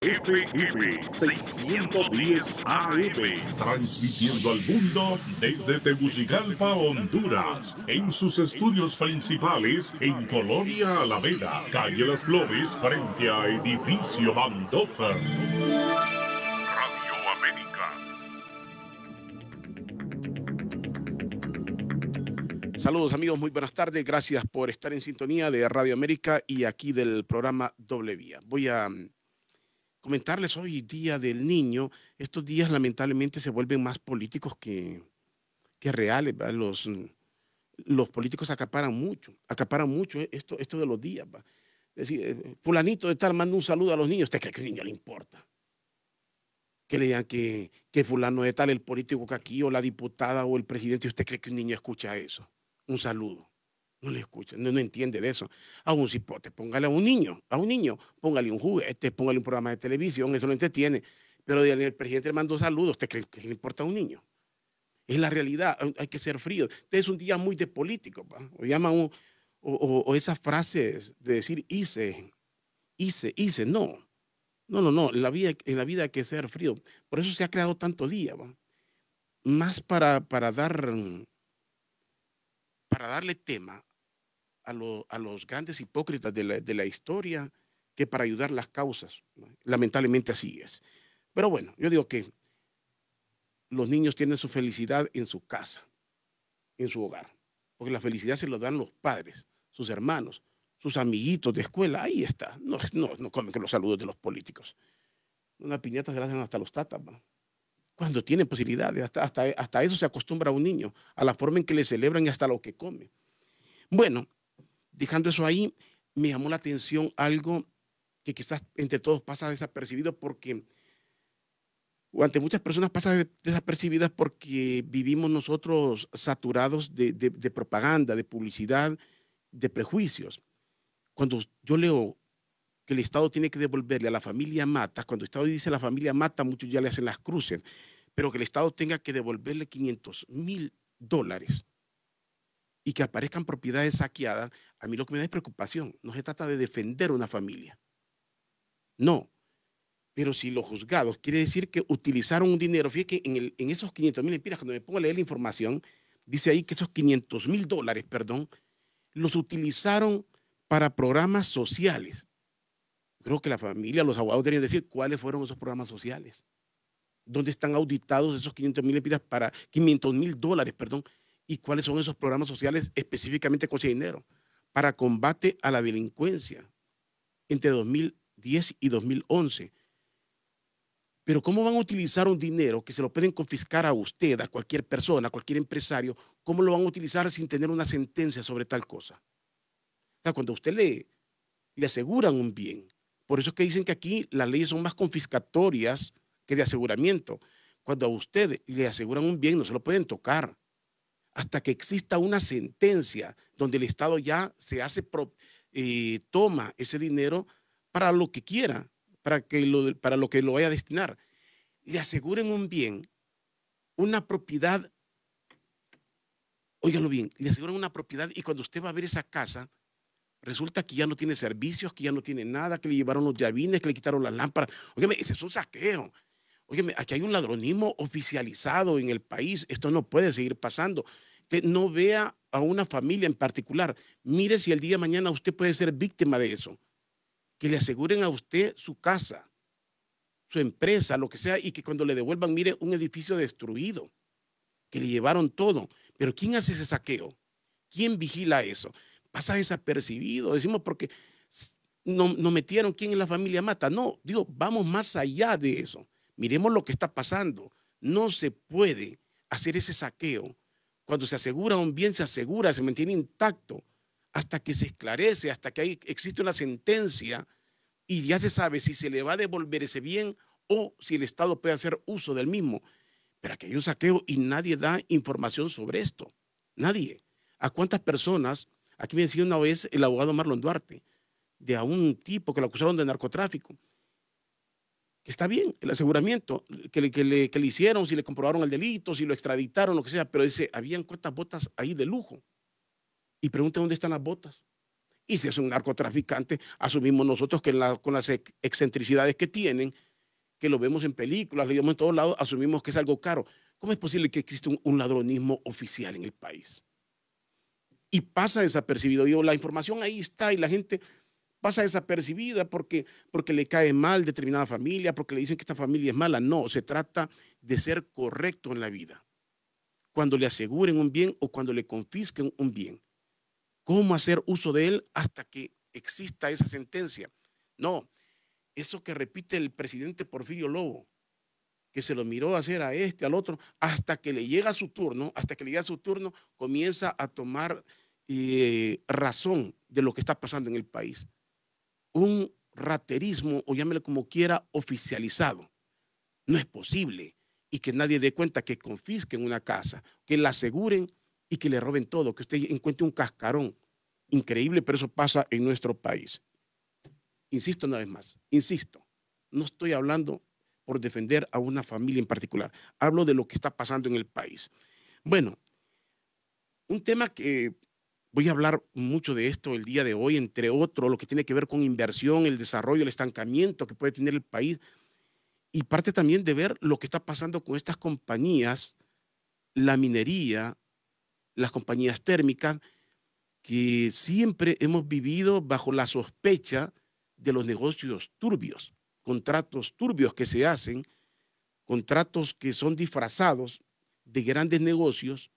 FM 610 AM, transmitiendo al mundo desde Tegucigalpa, Honduras, en sus estudios principales en Colonia Alameda, calle Las Flores, frente a Edificio Mandofer. Radio América. Saludos amigos, muy buenas tardes, gracias por estar en sintonía de Radio América y aquí del programa Doble Vía. Voy a comentarles hoy Día del Niño. Estos días lamentablemente se vuelven más políticos que reales, ¿va? Los políticos acaparan mucho esto de los días, ¿va? Es decir, fulanito de tal manda un saludo a los niños, ¿usted cree que al niño le importa? Que le digan que fulano de tal, el político que aquí, o la diputada o el presidente, ¿usted cree que un niño escucha eso? Un saludo. No le escucha, no entiende de eso. A un cipote, póngale a un niño, póngale un juguete, póngale un programa de televisión, eso lo entretiene. Pero el presidente le mandó saludos, ¿usted cree que le importa a un niño? Es la realidad, hay que ser frío. Este es un día muy de político, ¿va? O esas frases de decir hice, no. No, en la vida hay que ser frío. Por eso se ha creado tanto día, ¿va? Más para darle tema a los grandes hipócritas de la historia que para ayudar las causas, ¿no? Lamentablemente así es. Pero bueno, yo digo que los niños tienen su felicidad en su casa, en su hogar, porque la felicidad se lo dan los padres, sus hermanos, sus amiguitos de escuela, ahí está. No comen con los saludos de los políticos. Una piñata se la hacen hasta los tatas, ¿no? Cuando tienen posibilidades, hasta eso se acostumbra a un niño, a la forma en que le celebran y hasta lo que come. Bueno, dejando eso ahí, me llamó la atención algo que quizás entre todos pasa desapercibido porque, o ante muchas personas pasa desapercibidas porque vivimos nosotros saturados de propaganda, de publicidad, de prejuicios. Cuando yo leo que el Estado tiene que devolverle a la familia Mata, cuando el Estado dice la familia Mata, muchos ya le hacen las cruces, pero que el Estado tenga que devolverle $500,000 y que aparezcan propiedades saqueadas, a mí lo que me da es preocupación. No se trata de defender una familia. No. Pero si los juzgados quiere decir que utilizaron un dinero, fíjate que en esos 500,000 empiras, cuando me pongo a leer la información, dice ahí que esos $500,000, perdón, los utilizaron para programas sociales. Creo que la familia, los abogados deberían decir cuáles fueron esos programas sociales. ¿Dónde están auditados esos 500,000 empiras para $500,000, perdón? ¿Y cuáles son esos programas sociales específicamente con ese dinero? Para combate a la delincuencia entre 2010 y 2011. Pero ¿cómo van a utilizar un dinero que se lo pueden confiscar a usted, a cualquier persona, a cualquier empresario? ¿Cómo lo van a utilizar sin tener una sentencia sobre tal cosa? O sea, cuando a usted le aseguran un bien, por eso es que dicen que aquí las leyes son más confiscatorias que de aseguramiento. Cuando a usted le aseguran un bien, no se lo pueden tocar hasta que exista una sentencia donde el Estado ya toma ese dinero para lo que quiera, para lo que lo vaya a destinar. Le aseguren un bien, una propiedad, óigalo bien, le aseguran una propiedad y cuando usted va a ver esa casa, resulta que ya no tiene servicios, que ya no tiene nada, que le llevaron los llavines, que le quitaron las lámparas. Óigame, ese es un saqueo. Óigame, aquí hay un ladronismo oficializado en el país. Esto no puede seguir pasando. Usted no vea a una familia en particular. Mire si el día de mañana usted puede ser víctima de eso. Que le aseguren a usted su casa, su empresa, lo que sea, y que cuando le devuelvan, mire un edificio destruido, que le llevaron todo. Pero ¿quién hace ese saqueo? ¿Quién vigila eso? Pasa desapercibido. Decimos porque no metieron quién en la familia Mata. No, digo, vamos más allá de eso. Miremos lo que está pasando. No se puede hacer ese saqueo. Cuando se asegura un bien, se asegura, se mantiene intacto hasta que se esclarece, hasta que existe una sentencia y ya se sabe si se le va a devolver ese bien o si el Estado puede hacer uso del mismo. Pero aquí hay un saqueo y nadie da información sobre esto. Nadie. ¿A cuántas personas? Aquí me decía una vez el abogado Marlon Duarte, de a un tipo que lo acusaron de narcotráfico. Que está bien, el aseguramiento que le hicieron, si le comprobaron el delito, si lo extraditaron, lo que sea, pero dice, habían cuántas botas ahí de lujo. Y pregunta dónde están las botas. Y si es un narcotraficante, asumimos nosotros que con las excentricidades que tienen, que lo vemos en películas, lo vemos en todos lados, asumimos que es algo caro. ¿Cómo es posible que exista un ladronismo oficial en el país? Y pasa desapercibido. Digo, la información ahí está y la gente pasa desapercibida porque le cae mal determinada familia, porque le dicen que esta familia es mala. No, se trata de ser correcto en la vida. Cuando le aseguren un bien o cuando le confisquen un bien. ¿Cómo hacer uso de él hasta que exista esa sentencia? No, eso que repite el presidente Porfirio Lobo, que se lo miró hacer a este, al otro, hasta que le llega su turno, comienza a tomar razón de lo que está pasando en el país. Un raterismo, o llámelo como quiera, oficializado. No es posible. Y que nadie dé cuenta que confisquen una casa, que la aseguren y que le roben todo, que usted encuentre un cascarón. Increíble, pero eso pasa en nuestro país. Insisto una vez más, insisto, no estoy hablando por defender a una familia en particular, hablo de lo que está pasando en el país. Bueno, un tema que voy a hablar mucho de esto el día de hoy, entre otros, lo que tiene que ver con inversión, el desarrollo, el estancamiento que puede tener el país, y parte también de ver lo que está pasando con estas compañías, la minería, las compañías térmicas, que siempre hemos vivido bajo la sospecha de los negocios turbios, contratos turbios que se hacen, contratos que son disfrazados de grandes negocios,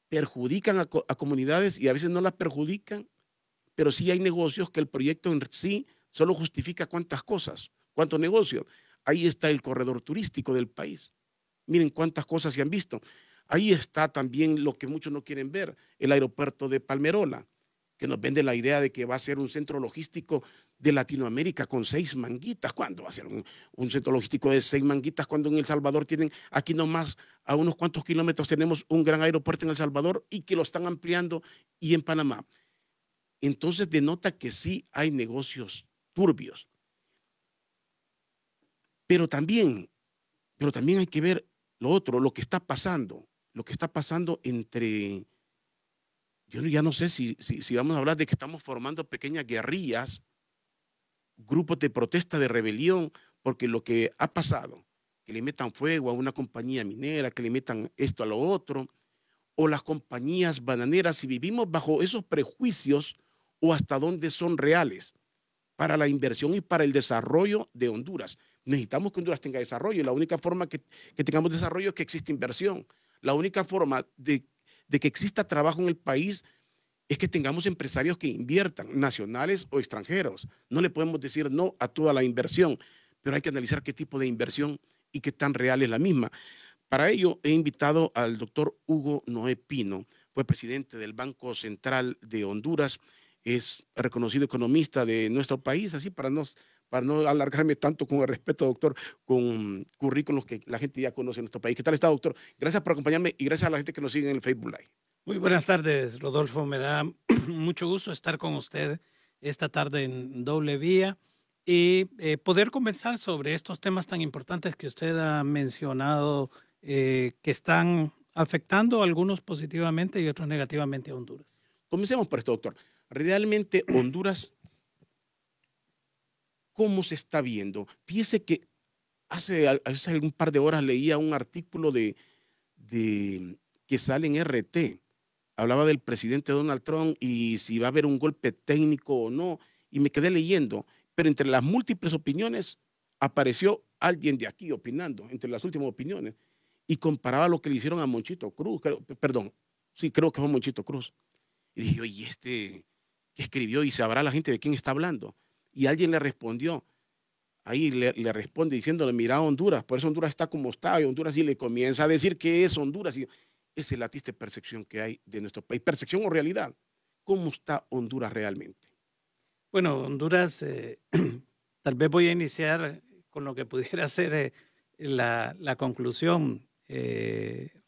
perjudican a comunidades y a veces no las perjudican, pero sí hay negocios que el proyecto en sí solo justifica cuántas cosas, cuántos negocios. Ahí está el corredor turístico del país. Miren cuántas cosas se han visto. Ahí está también lo que muchos no quieren ver, el aeropuerto de Palmerola, que nos vende la idea de que va a ser un centro logístico de Latinoamérica con 6 manguitas. ¿Cuándo va a ser un centro logístico de 6 manguitas cuando en El Salvador tienen, aquí nomás a unos cuantos kilómetros tenemos un gran aeropuerto en El Salvador y que lo están ampliando y en Panamá? Entonces denota que sí hay negocios turbios. Pero también hay que ver lo otro, lo que está pasando entre, yo ya no sé si vamos a hablar de que estamos formando pequeñas guerrillas, grupos de protesta, de rebelión, porque lo que ha pasado, que le metan fuego a una compañía minera, que le metan esto a lo otro, o las compañías bananeras, si vivimos bajo esos prejuicios o hasta dónde son reales para la inversión y para el desarrollo de Honduras. Necesitamos que Honduras tenga desarrollo y la única forma que tengamos desarrollo es que exista inversión. La única forma de que exista trabajo en el país es que tengamos empresarios que inviertan, nacionales o extranjeros. No le podemos decir no a toda la inversión, pero hay que analizar qué tipo de inversión y qué tan real es la misma. Para ello he invitado al doctor Hugo Noé Pino, fue presidente del Banco Central de Honduras, es reconocido economista de nuestro país, así para no alargarme tanto con el respeto, doctor, con currículos que la gente ya conoce en nuestro país. ¿Qué tal está, doctor? Gracias por acompañarme y gracias a la gente que nos sigue en el Facebook Live. Muy buenas tardes, Rodolfo. Me da mucho gusto estar con usted esta tarde en Doble Vía y poder conversar sobre estos temas tan importantes que usted ha mencionado, que están afectando a algunos positivamente y otros negativamente a Honduras. Comencemos por esto, doctor. Realmente Honduras, ¿cómo se está viendo? Fíjese que hace un par de horas leía un artículo que sale en RT. Hablaba del presidente Donald Trump y si va a haber un golpe técnico o no, y me quedé leyendo, pero entre las múltiples opiniones apareció alguien de aquí opinando, entre las últimas opiniones, y comparaba lo que le hicieron a Monchito Cruz, creo que fue Monchito Cruz. Y dije, oye, ¿qué escribió? Y sabrá la gente de quién está hablando. Y alguien le respondió, ahí le responde diciéndole, mira Honduras, por eso Honduras está como está, y Honduras sí le comienza a decir que es Honduras, y esa es la triste percepción que hay de nuestro país. ¿Percepción o realidad? ¿Cómo está Honduras realmente? Bueno, Honduras, tal vez voy a iniciar con lo que pudiera ser la conclusión,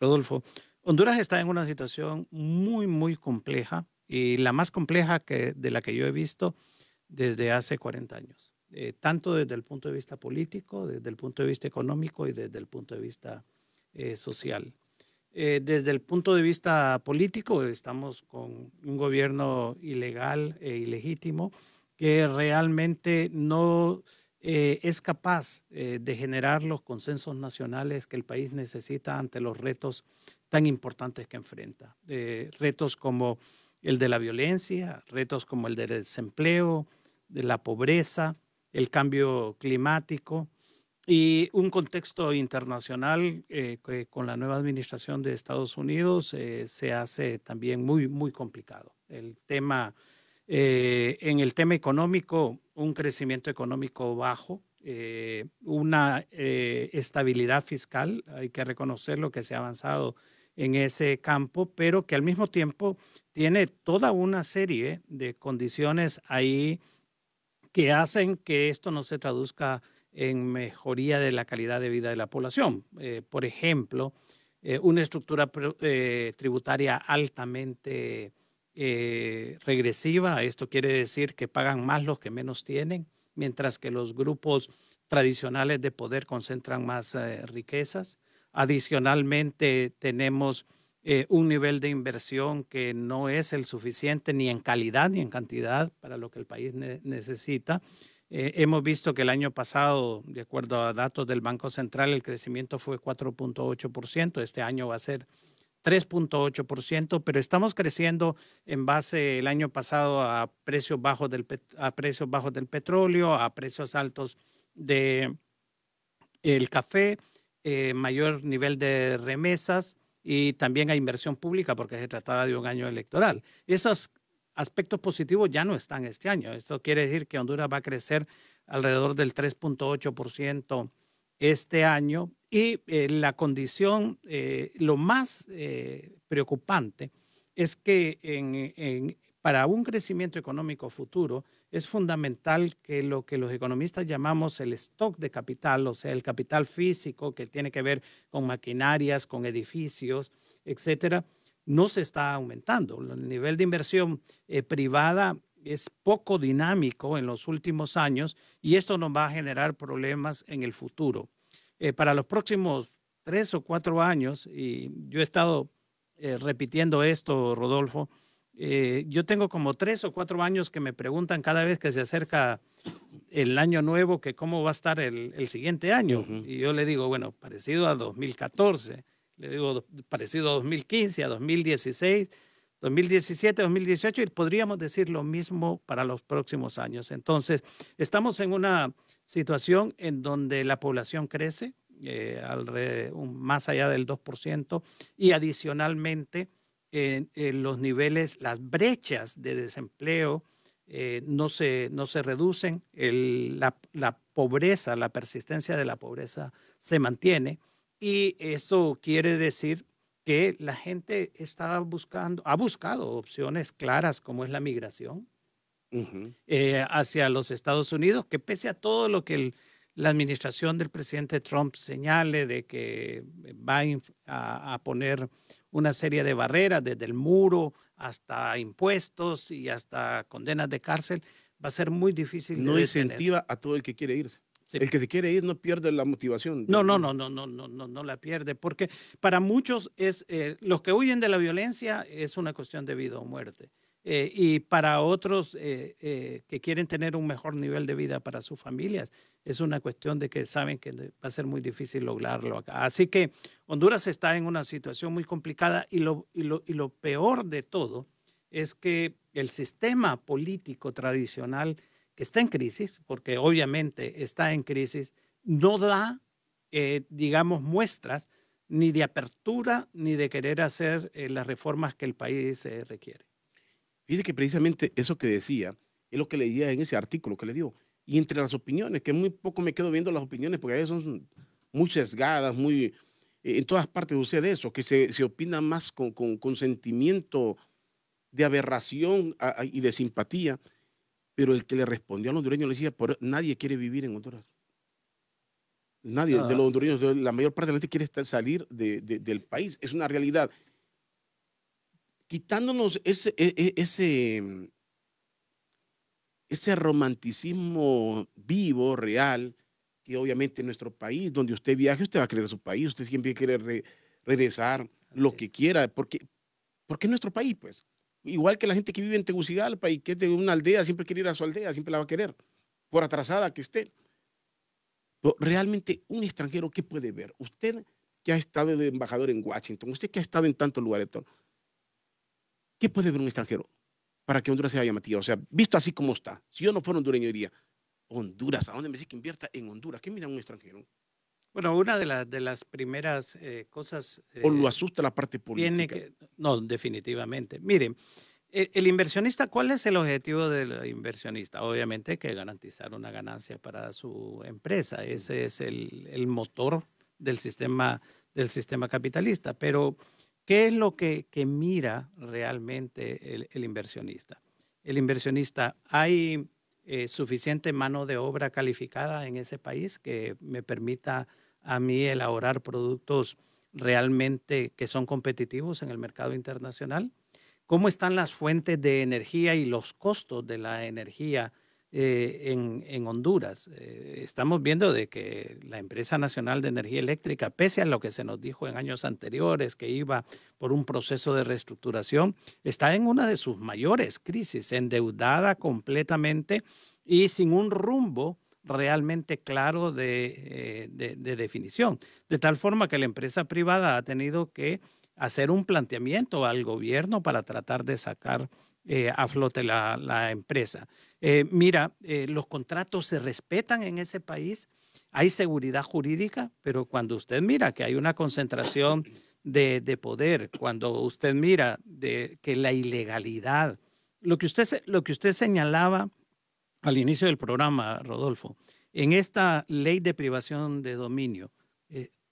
Rodolfo. Honduras está en una situación muy, muy compleja y la más compleja de la que yo he visto desde hace 40 años, tanto desde el punto de vista político, desde el punto de vista económico y desde el punto de vista social. Desde el punto de vista político, estamos con un gobierno ilegal e ilegítimo que realmente no es capaz de generar los consensos nacionales que el país necesita ante los retos tan importantes que enfrenta. Retos como el de la violencia, retos como el del desempleo, de la pobreza, el cambio climático y un contexto internacional que con la nueva administración de Estados Unidos se hace también muy, muy complicado. En el tema económico, un crecimiento económico bajo, una estabilidad fiscal, hay que reconocer lo que se ha avanzado en ese campo, pero que al mismo tiempo tiene toda una serie de condiciones ahí que hacen que esto no se traduzca en mejoría de la calidad de vida de la población. Por ejemplo, una estructura tributaria altamente regresiva. Esto quiere decir que pagan más los que menos tienen, mientras que los grupos tradicionales de poder concentran más riquezas. Adicionalmente, tenemos un nivel de inversión que no es el suficiente ni en calidad ni en cantidad para lo que el país necesita. Hemos visto que el año pasado, de acuerdo a datos del Banco Central, el crecimiento fue 4.8%. Este año va a ser 3.8%, pero estamos creciendo en base el año pasado a precios bajos del petróleo, a precios altos del café, mayor nivel de remesas y también a inversión pública porque se trataba de un año electoral. Esos aspectos positivos ya no están este año. Esto quiere decir que Honduras va a crecer alrededor del 3.8% este año y la condición, lo más preocupante es que para un crecimiento económico futuro es fundamental que lo que los economistas llamamos el stock de capital, o sea, el capital físico que tiene que ver con maquinarias, con edificios, etcétera, no se está aumentando. El nivel de inversión privada es poco dinámico en los últimos años y esto nos va a generar problemas en el futuro. Para los próximos 3 o 4 años, y yo he estado repitiendo esto, Rodolfo, yo tengo como 3 o 4 años que me preguntan cada vez que se acerca el año nuevo que cómo va a estar el siguiente año. Y yo le digo, bueno, parecido a 2014, le digo parecido a 2015, a 2016, 2017, 2018 y podríamos decir lo mismo para los próximos años. Entonces, estamos en una situación en donde la población crece más allá del 2% y adicionalmente los niveles, las brechas de desempleo no se reducen, la pobreza, la persistencia de la pobreza se mantiene y eso quiere decir que la gente ha buscado opciones claras como es la migración hacia los Estados Unidos, que pese a todo lo que la administración del presidente Trump señale de que va a poner una serie de barreras, desde el muro hasta impuestos y hasta condenas de cárcel, va a ser muy difícil de No detener. incentiva a todo el que quiere ir. Sí. El que se quiere ir no pierde la motivación. No la pierde, porque para muchos los que huyen de la violencia es una cuestión de vida o muerte. Y para otros que quieren tener un mejor nivel de vida para sus familias, es una cuestión de que saben que va a ser muy difícil lograrlo acá. Así que Honduras está en una situación muy complicada y lo peor de todo es que el sistema político tradicional que está en crisis, porque obviamente está en crisis, no da, digamos, muestras ni de apertura ni de querer hacer las reformas que el país requiere. Fíjate que precisamente eso que decía es lo que leía en ese artículo que le dio. Y entre las opiniones, que muy poco me quedo viendo las opiniones, porque a veces son muy sesgadas, en todas partes sucede eso, que se opina más con sentimiento de aberración y de simpatía, pero el que le respondió a los hondureños le decía, nadie quiere vivir en Honduras. Nadie de los hondureños, la mayor parte de la gente quiere salir del país. Es una realidad. Quitándonos ese romanticismo vivo, real, que obviamente en nuestro país, donde usted viaje, usted va a querer su país, usted siempre quiere regresar lo que quiera, porque es nuestro país, pues. Igual que la gente que vive en Tegucigalpa y que es de una aldea, siempre quiere ir a su aldea, siempre la va a querer, por atrasada que esté. Pero realmente un extranjero, ¿qué puede ver? Usted que ha estado de embajador en Washington, usted que ha estado en tantos lugares, ¿qué puede ver un extranjero para que Honduras sea llamativa? O sea, visto así como está, si yo no fuera hondureño diría, Honduras, ¿a dónde me dice que invierta en Honduras? ¿Qué mira un extranjero? Bueno, una de las primeras cosas ¿O lo asusta la parte tiene política? no, definitivamente. Miren, el inversionista, ¿cuál es el objetivo del inversionista? Obviamente que garantizar una ganancia para su empresa. Ese es el motor del sistema capitalista. Pero, ¿qué es lo que mira realmente el inversionista? El inversionista, ¿hay suficiente mano de obra calificada en ese país que me permita a mí elaborar productos realmente que son competitivos en el mercado internacional? ¿Cómo están las fuentes de energía y los costos de la energía en Honduras? Estamos viendo de que la Empresa Nacional de Energía Eléctrica, pese a lo que se nos dijo en años anteriores, que iba por un proceso de reestructuración, está en una de sus mayores crisis, endeudada completamente y sin un rumbo realmente claro de definición. De tal forma que la empresa privada ha tenido que hacer un planteamiento al gobierno para tratar de sacar a flote la empresa. Mira, los contratos se respetan en ese país, hay seguridad jurídica, pero cuando usted mira que hay una concentración de poder, cuando usted mira que la ilegalidad, lo que usted señalaba al inicio del programa, Rodolfo, en esta ley de privación de dominio,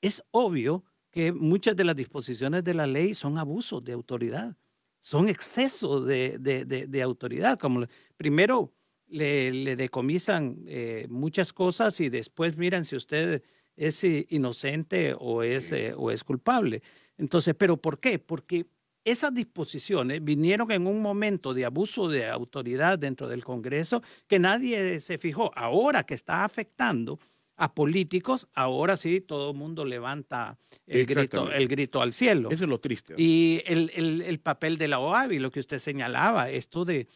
es obvio que muchas de las disposiciones de la ley son abusos de autoridad, son excesos de autoridad. Como primero le decomisan muchas cosas y después miran si usted es inocente o es culpable. Entonces, ¿pero por qué? Porque esas disposiciones vinieron en un momento de abuso de autoridad dentro del Congreso que nadie se fijó. Ahora que está afectando a políticos, ahora sí todo el mundo levanta el grito al cielo. Eso es lo triste. Y el papel de la OAVI, lo que usted señalaba, esto de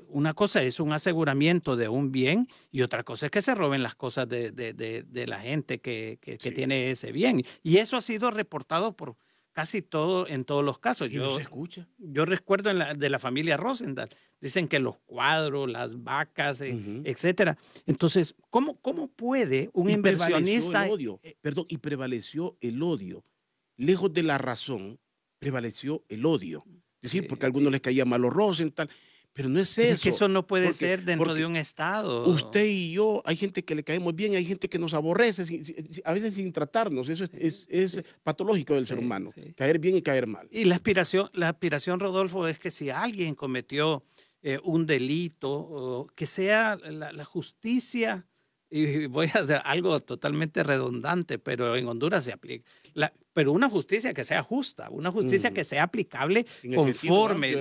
una cosa es un aseguramiento de un bien y otra cosa es que se roben las cosas de la gente que tiene ese bien. Y eso ha sido reportado por casi en todos los casos. ¿Y no se escucha? Yo recuerdo de la familia Rosendahl. Dicen que los cuadros, las vacas, etcétera. Entonces, ¿cómo puede un inversionista? Y prevaleció el odio. Lejos de la razón, prevaleció el odio. Es decir, porque a algunos les caía mal los Rosenthal. Pero no es eso. Es que eso no puede ser dentro de un Estado. Usted y yo, hay gente que le caemos bien, hay gente que nos aborrece, a veces sin tratarnos. Eso es patológico del ser humano. Caer bien y caer mal. Y la aspiración, Rodolfo, es que si alguien cometió un delito, que sea la justicia, y voy a hacer algo totalmente redundante, pero en Honduras se aplica, pero una justicia que sea justa, una justicia que sea aplicable conforme,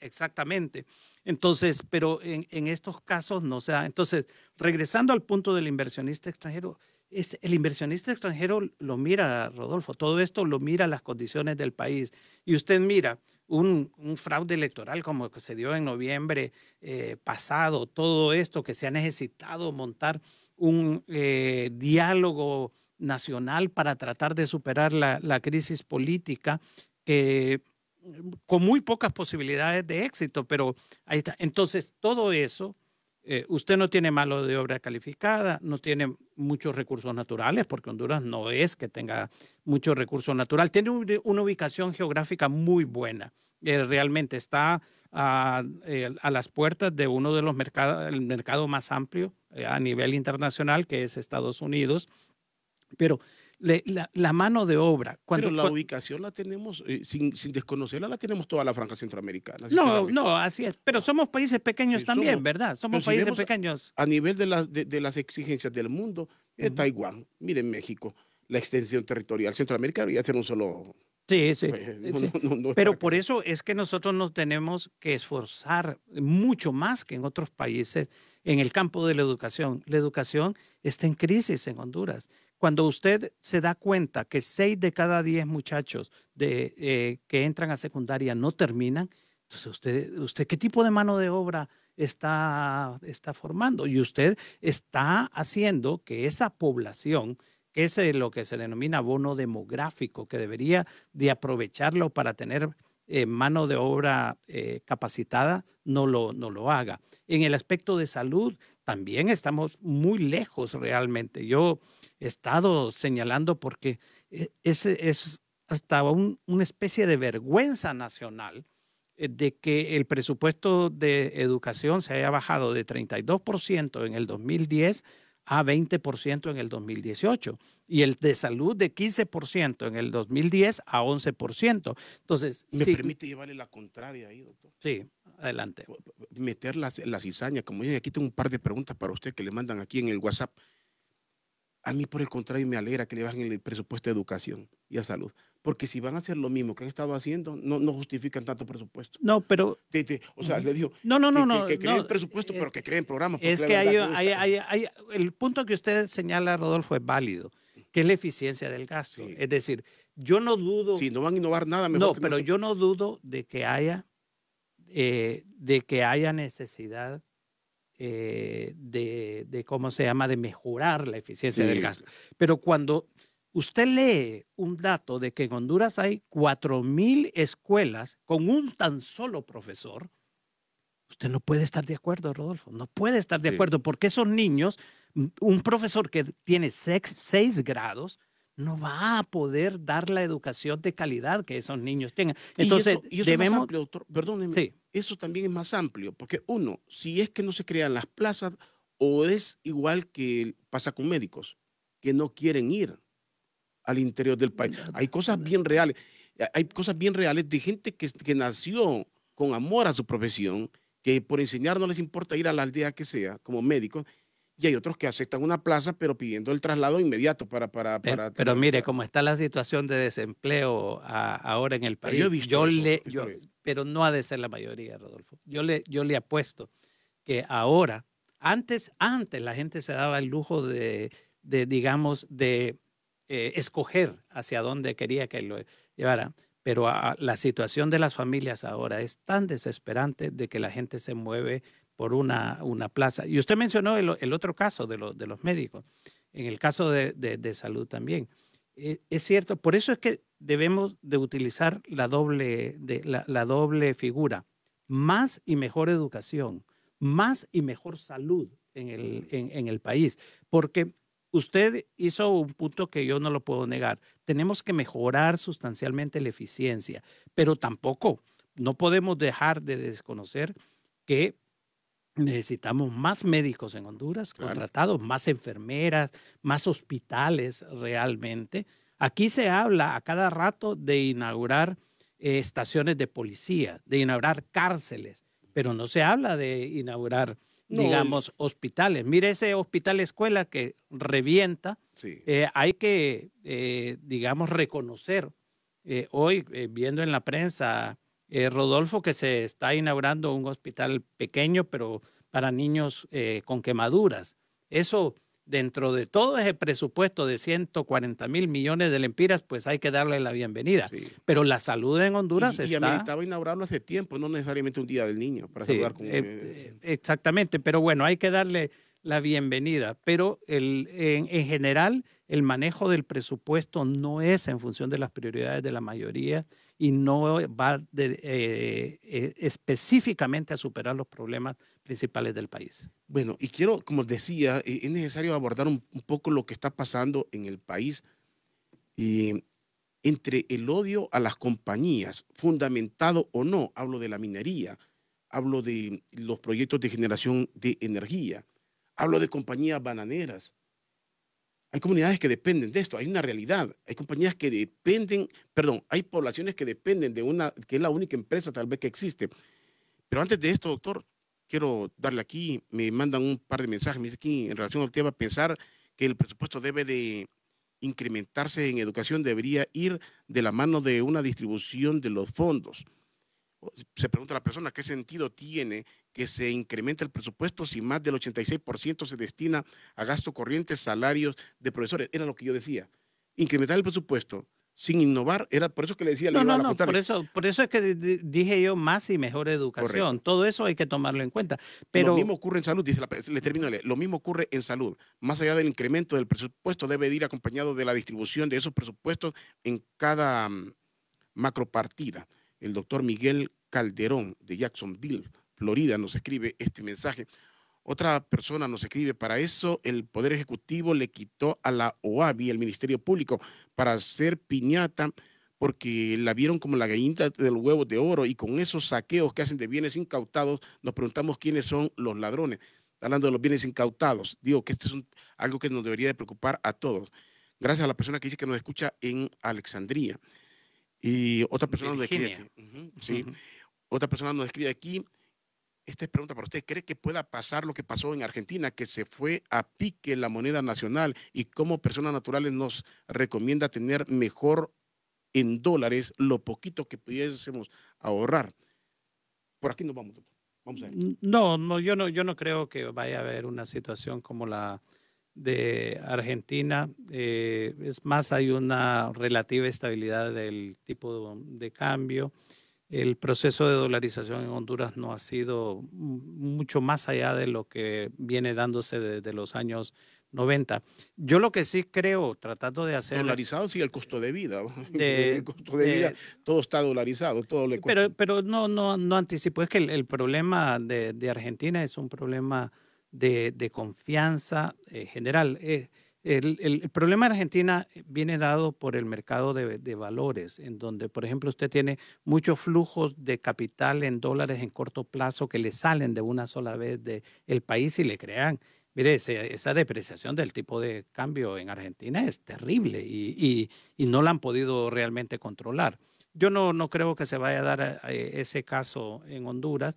exactamente. Entonces, pero en estos casos no se da. Entonces, regresando al punto del inversionista extranjero, el inversionista extranjero lo mira, Rodolfo, todo esto lo mira las condiciones del país. Y usted mira un fraude electoral como que se dio en noviembre pasado, todo esto que se ha necesitado montar un diálogo nacional para tratar de superar la crisis política que con muy pocas posibilidades de éxito, pero ahí está. Entonces, todo eso, usted no tiene mano de obra calificada, no tiene muchos recursos naturales, porque Honduras no es que tenga muchos recursos naturales, tiene una ubicación geográfica muy buena, realmente está a las puertas de uno de los el mercado más amplio a nivel internacional, que es Estados Unidos, pero la mano de obra. Pero la ubicación la tenemos, sin desconocerla, la tenemos toda la franja centroamericana. No, así es. Pero somos países pequeños también, ¿verdad? Somos países pequeños. A nivel de las exigencias del mundo, Taiwán, miren México, la extensión territorial. Centroamérica debería ser un solo... Sí. Pero por eso es que nosotros nos tenemos que esforzar mucho más que en otros países en el campo de la educación está en crisis en Honduras. Cuando usted se da cuenta que 6 de cada 10 muchachos que entran a secundaria no terminan, entonces usted ¿qué tipo de mano de obra está formando? Y usted está haciendo que esa población, que es lo que se denomina bono demográfico, que debería de aprovecharlo para tener mano de obra capacitada, no lo haga. En el aspecto de salud, también estamos muy lejos realmente. Yo he estado señalando porque es hasta una especie de vergüenza nacional de que el presupuesto de educación se haya bajado de 32% en el 2010 a 20% en el 2018 y el de salud de 15% en el 2010 a 11%. Entonces, ¿Me permite llevarle la contraria ahí, doctor? Sí, adelante. Meter la cizaña, como dicen, aquí tengo un par de preguntas para usted que le mandan aquí en el WhatsApp. A mí, por el contrario, me alegra que le bajen el presupuesto de educación y a salud. Porque si van a hacer lo mismo que han estado haciendo, no justifican tanto presupuesto. No, pero... O sea, le digo, no, que creen presupuesto, pero que creen programas. Es que el punto que usted señala, Rodolfo, es válido, que es la eficiencia del gasto. Sí. Es decir, yo no dudo... Si no van a innovar nada, mejor. No, pero yo no dudo de que haya necesidad de ¿cómo se llama?, de mejorar la eficiencia del gasto. Pero cuando usted lee un dato de que en Honduras hay 4,000 escuelas con un tan solo profesor, usted no puede estar de acuerdo, Rodolfo. No puede estar de acuerdo porque esos niños, un profesor que tiene 6 grados, no va a poder dar la educación de calidad que esos niños tengan. Entonces, y eso debemos... es más amplio, doctor. Perdóneme. Sí. Eso también es más amplio, porque uno, si es que no se crean las plazas, o es igual que pasa con médicos, que no quieren ir al interior del país. Hay cosas bien reales. Hay cosas bien reales de gente que nació con amor a su profesión, que por enseñar no les importa ir a la aldea que sea, como médicos, y hay otros que aceptan una plaza, pero pidiendo el traslado inmediato para pero mire, cómo está la situación de desempleo ahora en el país, pero no ha de ser la mayoría, Rodolfo. Yo le apuesto que ahora, antes la gente se daba el lujo de escoger hacia dónde quería que lo llevara. Pero la situación de las familias ahora es tan desesperante de que la gente se mueve por una plaza. Y usted mencionó el otro caso de los médicos, en el caso de salud también. Es cierto, por eso es que debemos de utilizar la doble figura, más y mejor educación, más y mejor salud en el país, porque usted hizo un punto que yo no lo puedo negar. Tenemos que mejorar sustancialmente la eficiencia, pero tampoco no podemos dejar de desconocer que necesitamos más médicos en Honduras, contratados, más enfermeras, más hospitales realmente. Aquí se habla a cada rato de inaugurar estaciones de policía, de inaugurar cárceles, pero no se habla de inaugurar, digamos, hospitales. Mire ese hospital escuela que revienta. Sí. Hay que, digamos, reconocer hoy, viendo en la prensa, Rodolfo, que se está inaugurando un hospital pequeño, pero para niños con quemaduras. Eso, dentro de todo ese presupuesto de 140,000 millones de lempiras, pues hay que darle la bienvenida. Sí. Pero la salud en Honduras está... Y ameritaba inaugurarlo hace tiempo, no necesariamente un día del niño, para saludar con... Exactamente, pero bueno, hay que darle la bienvenida. Pero en general, el manejo del presupuesto no es en función de las prioridades de la mayoría y no va específicamente a superar los problemas principales del país. Bueno, y quiero, como decía, es necesario abordar un poco lo que está pasando en el país entre el odio a las compañías, fundamentado o no. Hablo de la minería, hablo de los proyectos de generación de energía, hablo de compañías bananeras. Hay comunidades que dependen de esto, hay una realidad, hay compañías que dependen, hay poblaciones que dependen de una, que es la única empresa tal vez que existe. Pero antes de esto, doctor, quiero darle aquí, me mandan un par de mensajes, me dice aquí en relación al tema, pensar que el presupuesto debe de incrementarse en educación, debería ir de la mano de una distribución de los fondos. Se pregunta la persona, ¿qué sentido tiene que se incremente el presupuesto si más del 86% se destina a gasto corriente, salarios de profesores? Era lo que yo decía. Incrementar el presupuesto sin innovar, era por eso que le decía, le No, iba a no, la no, contraria. por eso es que dije yo más y mejor educación. Correcto. Todo eso hay que tomarlo en cuenta. Lo Pero mismo ocurre en salud, dice le termino de leer, lo mismo ocurre en salud. Más allá del incremento del presupuesto, debe de ir acompañado de la distribución de esos presupuestos en cada macropartida. El doctor Miguel Calderón de Jacksonville, Florida, nos escribe este mensaje. Otra persona nos escribe, para eso el Poder Ejecutivo le quitó a la OABI, el Ministerio Público, para hacer piñata, porque la vieron como la gallinita del huevo de oro, y con esos saqueos que hacen de bienes incautados, nos preguntamos quiénes son los ladrones. Está hablando de los bienes incautados. Digo que esto es algo que nos debería de preocupar a todos. Gracias a la persona que dice que nos escucha en Alexandria. Y otra persona nos escribe aquí. Sí. Otra persona nos escribe aquí. Esta es pregunta para usted. ¿Cree que pueda pasar lo que pasó en Argentina, que se fue a pique la moneda nacional, y como personas naturales nos recomienda tener mejor en dólares lo poquito que pudiésemos ahorrar? Por aquí nos vamos, doctor. Vamos a ver. no, yo no creo que vaya a haber una situación como la de Argentina. Es más, hay una relativa estabilidad del tipo de cambio. El proceso de dolarización en Honduras no ha sido mucho más allá de lo que viene dándose desde los años 90. Yo lo que sí creo, tratando de hacer... Dolarizado, sí, el costo de vida. De, el costo de vida, todo está dolarizado, todo le cuesta. Pero no anticipo. Es que el problema de Argentina es un problema de confianza general. El problema de Argentina viene dado por el mercado de valores, en donde, por ejemplo, usted tiene muchos flujos de capital en dólares en corto plazo que le salen de una sola vez del país y le crean. Mire, esa depreciación del tipo de cambio en Argentina es terrible y no la han podido realmente controlar. Yo no creo que se vaya a dar ese caso en Honduras.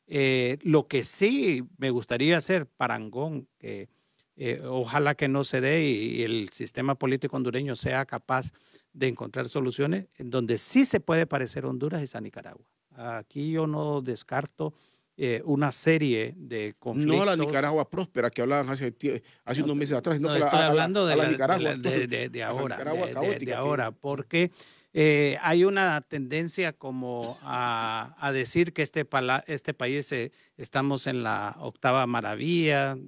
Lo que sí me gustaría hacer, parangón, que ojalá que no se dé y el sistema político hondureño sea capaz de encontrar soluciones, en donde sí se puede parecer Honduras es a Nicaragua. Aquí yo no descarto una serie de conflictos. No a la Nicaragua próspera que hablaban hace unos meses atrás, no estoy hablando de la Nicaragua de ahora, de ahora, que... porque hay una tendencia como a decir que este país estamos en la octava maravilla,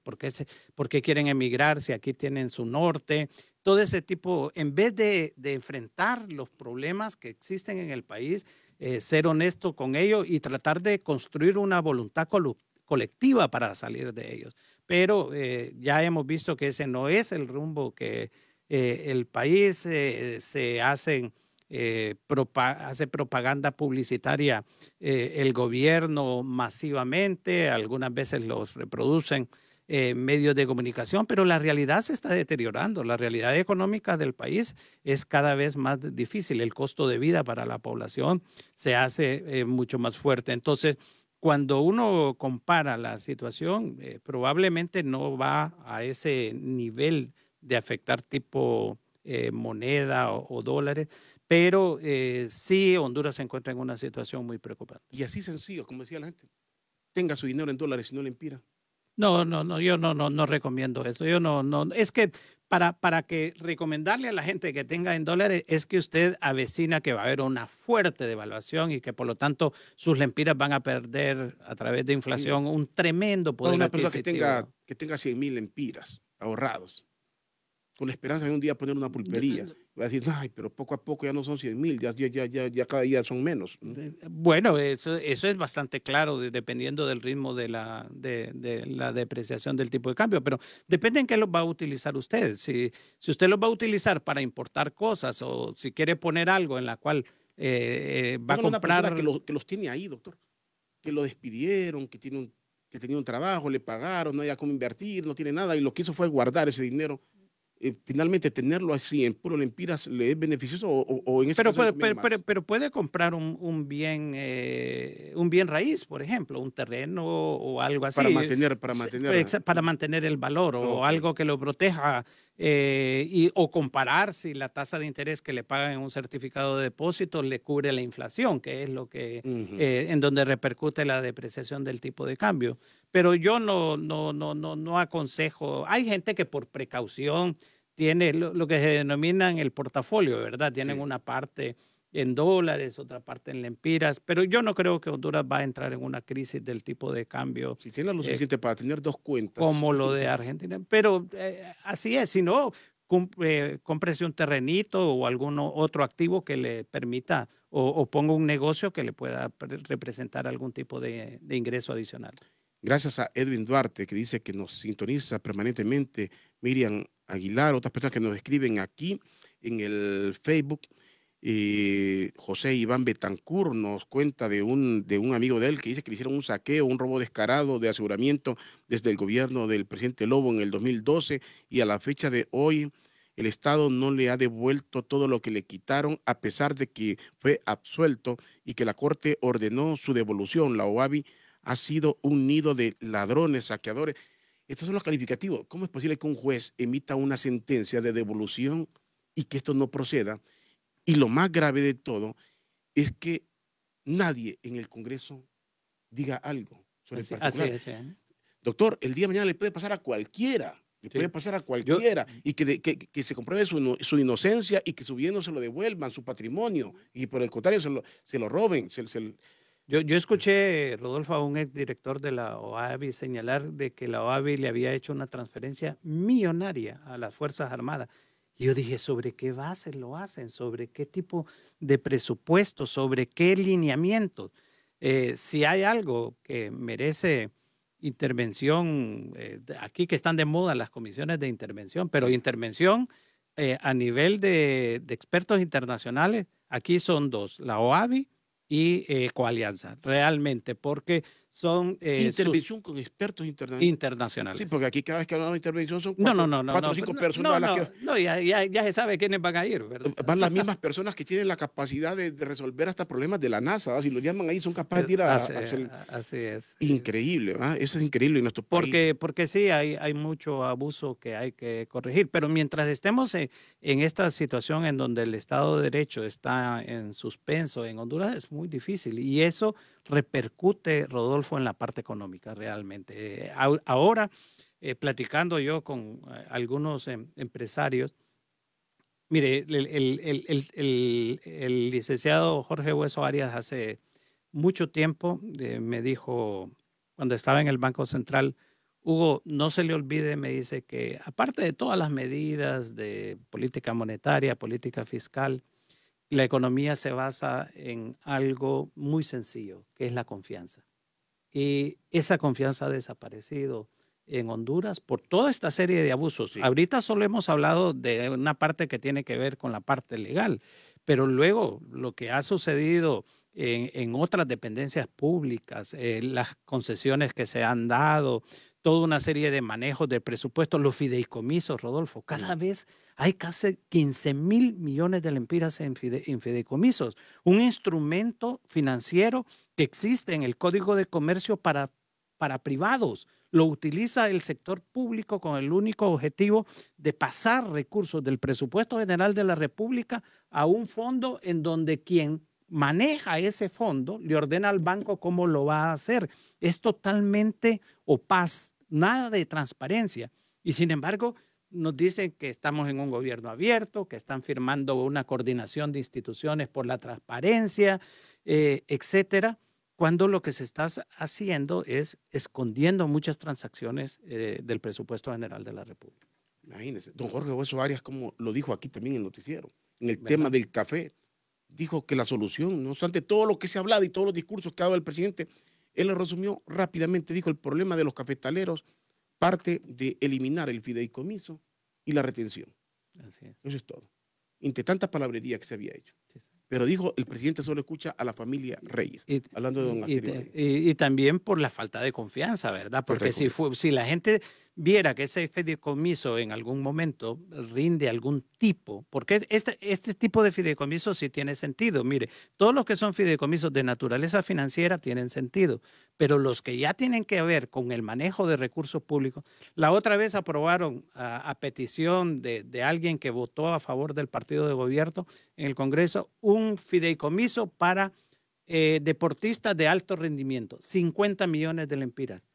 por qué quieren emigrar si aquí tienen su norte. Todo ese tipo, en vez de enfrentar los problemas que existen en el país, ser honesto con ellos y tratar de construir una voluntad colectiva para salir de ellos. Pero ya hemos visto que ese no es el rumbo que el país se hace propaganda publicitaria el gobierno masivamente, algunas veces los reproducen medios de comunicación, pero la realidad se está deteriorando. La realidad económica del país es cada vez más difícil. El costo de vida para la población se hace mucho más fuerte. Entonces, cuando uno compara la situación, probablemente no va a ese nivel de afectar tipo moneda o dólares, pero sí Honduras se encuentra en una situación muy preocupante. Y así sencillo, como decía la gente, tenga su dinero en dólares y no le impida. No, yo no recomiendo eso. Es que para que recomendarle a la gente que tenga en dólares es que usted avecina que va a haber una fuerte devaluación y que por lo tanto sus lempiras van a perder a través de inflación un tremendo poder una adquisitivo. persona que tenga 100,000 lempiras ahorrados, con la esperanza de un día poner una pulpería. Va a decir, ay, pero poco a poco ya no son 100,000, ya cada día son menos. Bueno, eso es bastante claro, dependiendo del ritmo de la depreciación del tipo de cambio, pero depende en qué los va a utilizar usted. Si usted los va a utilizar para importar cosas o si quiere poner algo en la cual va a comprar... Una que los tiene ahí, doctor, que lo despidieron, que tenía un trabajo, le pagaron, no había cómo invertir, no tiene nada, y lo que hizo fue guardar ese dinero. Finalmente tenerlo así en puro lempiras le es beneficioso o en ese pero puede comprar un bien raíz, por ejemplo, un terreno o algo así para mantener el valor o algo que lo proteja o comparar si la tasa de interés que le pagan en un certificado de depósito le cubre la inflación, que es lo que en donde repercute la depreciación del tipo de cambio. Pero yo no aconsejo. Hay gente que por precaución tiene lo que se denomina el portafolio, ¿verdad? Tienen una parte en dólares, otra parte en lempiras, pero yo no creo que Honduras va a entrar en una crisis del tipo de cambio. Si tiene lo suficiente para tener dos cuentas. Como lo de Argentina, pero así es, si no, cómprese un terrenito o algún otro activo que le permita o ponga un negocio que le pueda representar algún tipo de ingreso adicional. Gracias a Edwin Duarte, que dice que nos sintoniza permanentemente, Miriam Aguilar, otras personas que nos escriben aquí en el Facebook. José Iván Betancourt nos cuenta de un amigo de él que dice que le hicieron un saqueo, un robo descarado de aseguramiento desde el gobierno del presidente Lobo en el 2012 y a la fecha de hoy el Estado no le ha devuelto todo lo que le quitaron a pesar de que fue absuelto y que la Corte ordenó su devolución. La OABI ha sido un nido de ladrones, saqueadores. Estos son los calificativos. ¿Cómo es posible que un juez emita una sentencia de devolución y que esto no proceda? Y lo más grave de todo es que nadie en el Congreso diga algo sobre el particular. Así es. Doctor, el día de mañana le puede pasar a cualquiera. Le puede pasar a cualquiera. Y que se compruebe su inocencia y que su bien no se lo devuelvan, su patrimonio. Y por el contrario, se lo roben. Yo escuché, Rodolfo, a un exdirector de la OABI señalar de que la OABI le había hecho una transferencia millonaria a las Fuerzas Armadas. Y yo dije, ¿sobre qué base lo hacen? ¿Sobre qué tipo de presupuesto? ¿Sobre qué lineamientos? Si hay algo que merece intervención, aquí que están de moda las comisiones de intervención, pero intervención a nivel de expertos internacionales, aquí son dos, la OABI y Coalianza, realmente, porque son... intervención con expertos internacionales. Sí, porque aquí cada vez que hablamos de intervención son cuatro o cinco personas. Ya se sabe quiénes van a ir, ¿verdad? Van las mismas personas que tienen la capacidad de resolver hasta problemas de la NASA, ¿verdad? Si lo llaman ahí, son capaces de ir a hacer... Así es. Increíble, ¿verdad? Eso es increíble en nuestro país. Porque sí, hay mucho abuso que hay que corregir, pero mientras estemos en esta situación en donde el Estado de Derecho está en suspenso en Honduras, es muy difícil y eso repercute, Rodolfo, en la parte económica realmente. Ahora, platicando yo con algunos empresarios, mire, el licenciado Jorge Hueso Arias hace mucho tiempo me dijo, cuando estaba en el Banco Central, Hugo, no se le olvide, me dice que aparte de todas las medidas de política monetaria, política fiscal, la economía se basa en algo muy sencillo, que es la confianza. Y esa confianza ha desaparecido en Honduras por toda esta serie de abusos. Sí. Ahorita solo hemos hablado de una parte que tiene que ver con la parte legal, pero luego lo que ha sucedido en otras dependencias públicas, las concesiones que se han dado, toda una serie de manejos de presupuesto, los fideicomisos, Rodolfo, cada vez hay casi 15,000 millones de lempiras en fideicomisos, un instrumento financiero que existe en el Código de Comercio para privados. Lo utiliza el sector público con el único objetivo de pasar recursos del presupuesto general de la República a un fondo en donde quien maneja ese fondo le ordena al banco cómo lo va a hacer. Es totalmente opaz, nada de transparencia. Y sin embargo, nos dicen que estamos en un gobierno abierto, que están firmando una coordinación de instituciones por la transparencia, etcétera, cuando lo que se está haciendo es escondiendo muchas transacciones del presupuesto general de la República. Imagínense, don Jorge Hueso Arias, como lo dijo aquí también en el noticiero, en el tema del café, dijo que la solución, no obstante todo lo que se ha hablado y todos los discursos que ha dado el presidente, él lo resumió rápidamente, dijo el problema de los cafetaleros parte de eliminar el fideicomiso y la retención. Así es. Eso es todo. Entre tanta palabrería que se había hecho. Sí. Pero dijo, el presidente solo escucha a la familia Reyes, hablando de don Asterio. Y también por la falta de confianza, ¿verdad? Porque si la gente viera que ese fideicomiso en algún momento rinde algún tipo, porque este tipo de fideicomiso sí tiene sentido. Mire, todos los que son fideicomisos de naturaleza financiera tienen sentido, pero los que ya tienen que ver con el manejo de recursos públicos, la otra vez aprobaron a petición de alguien que votó a favor del partido de gobierno en el Congreso un fideicomiso para deportistas de alto rendimiento, 50 millones de lempiras.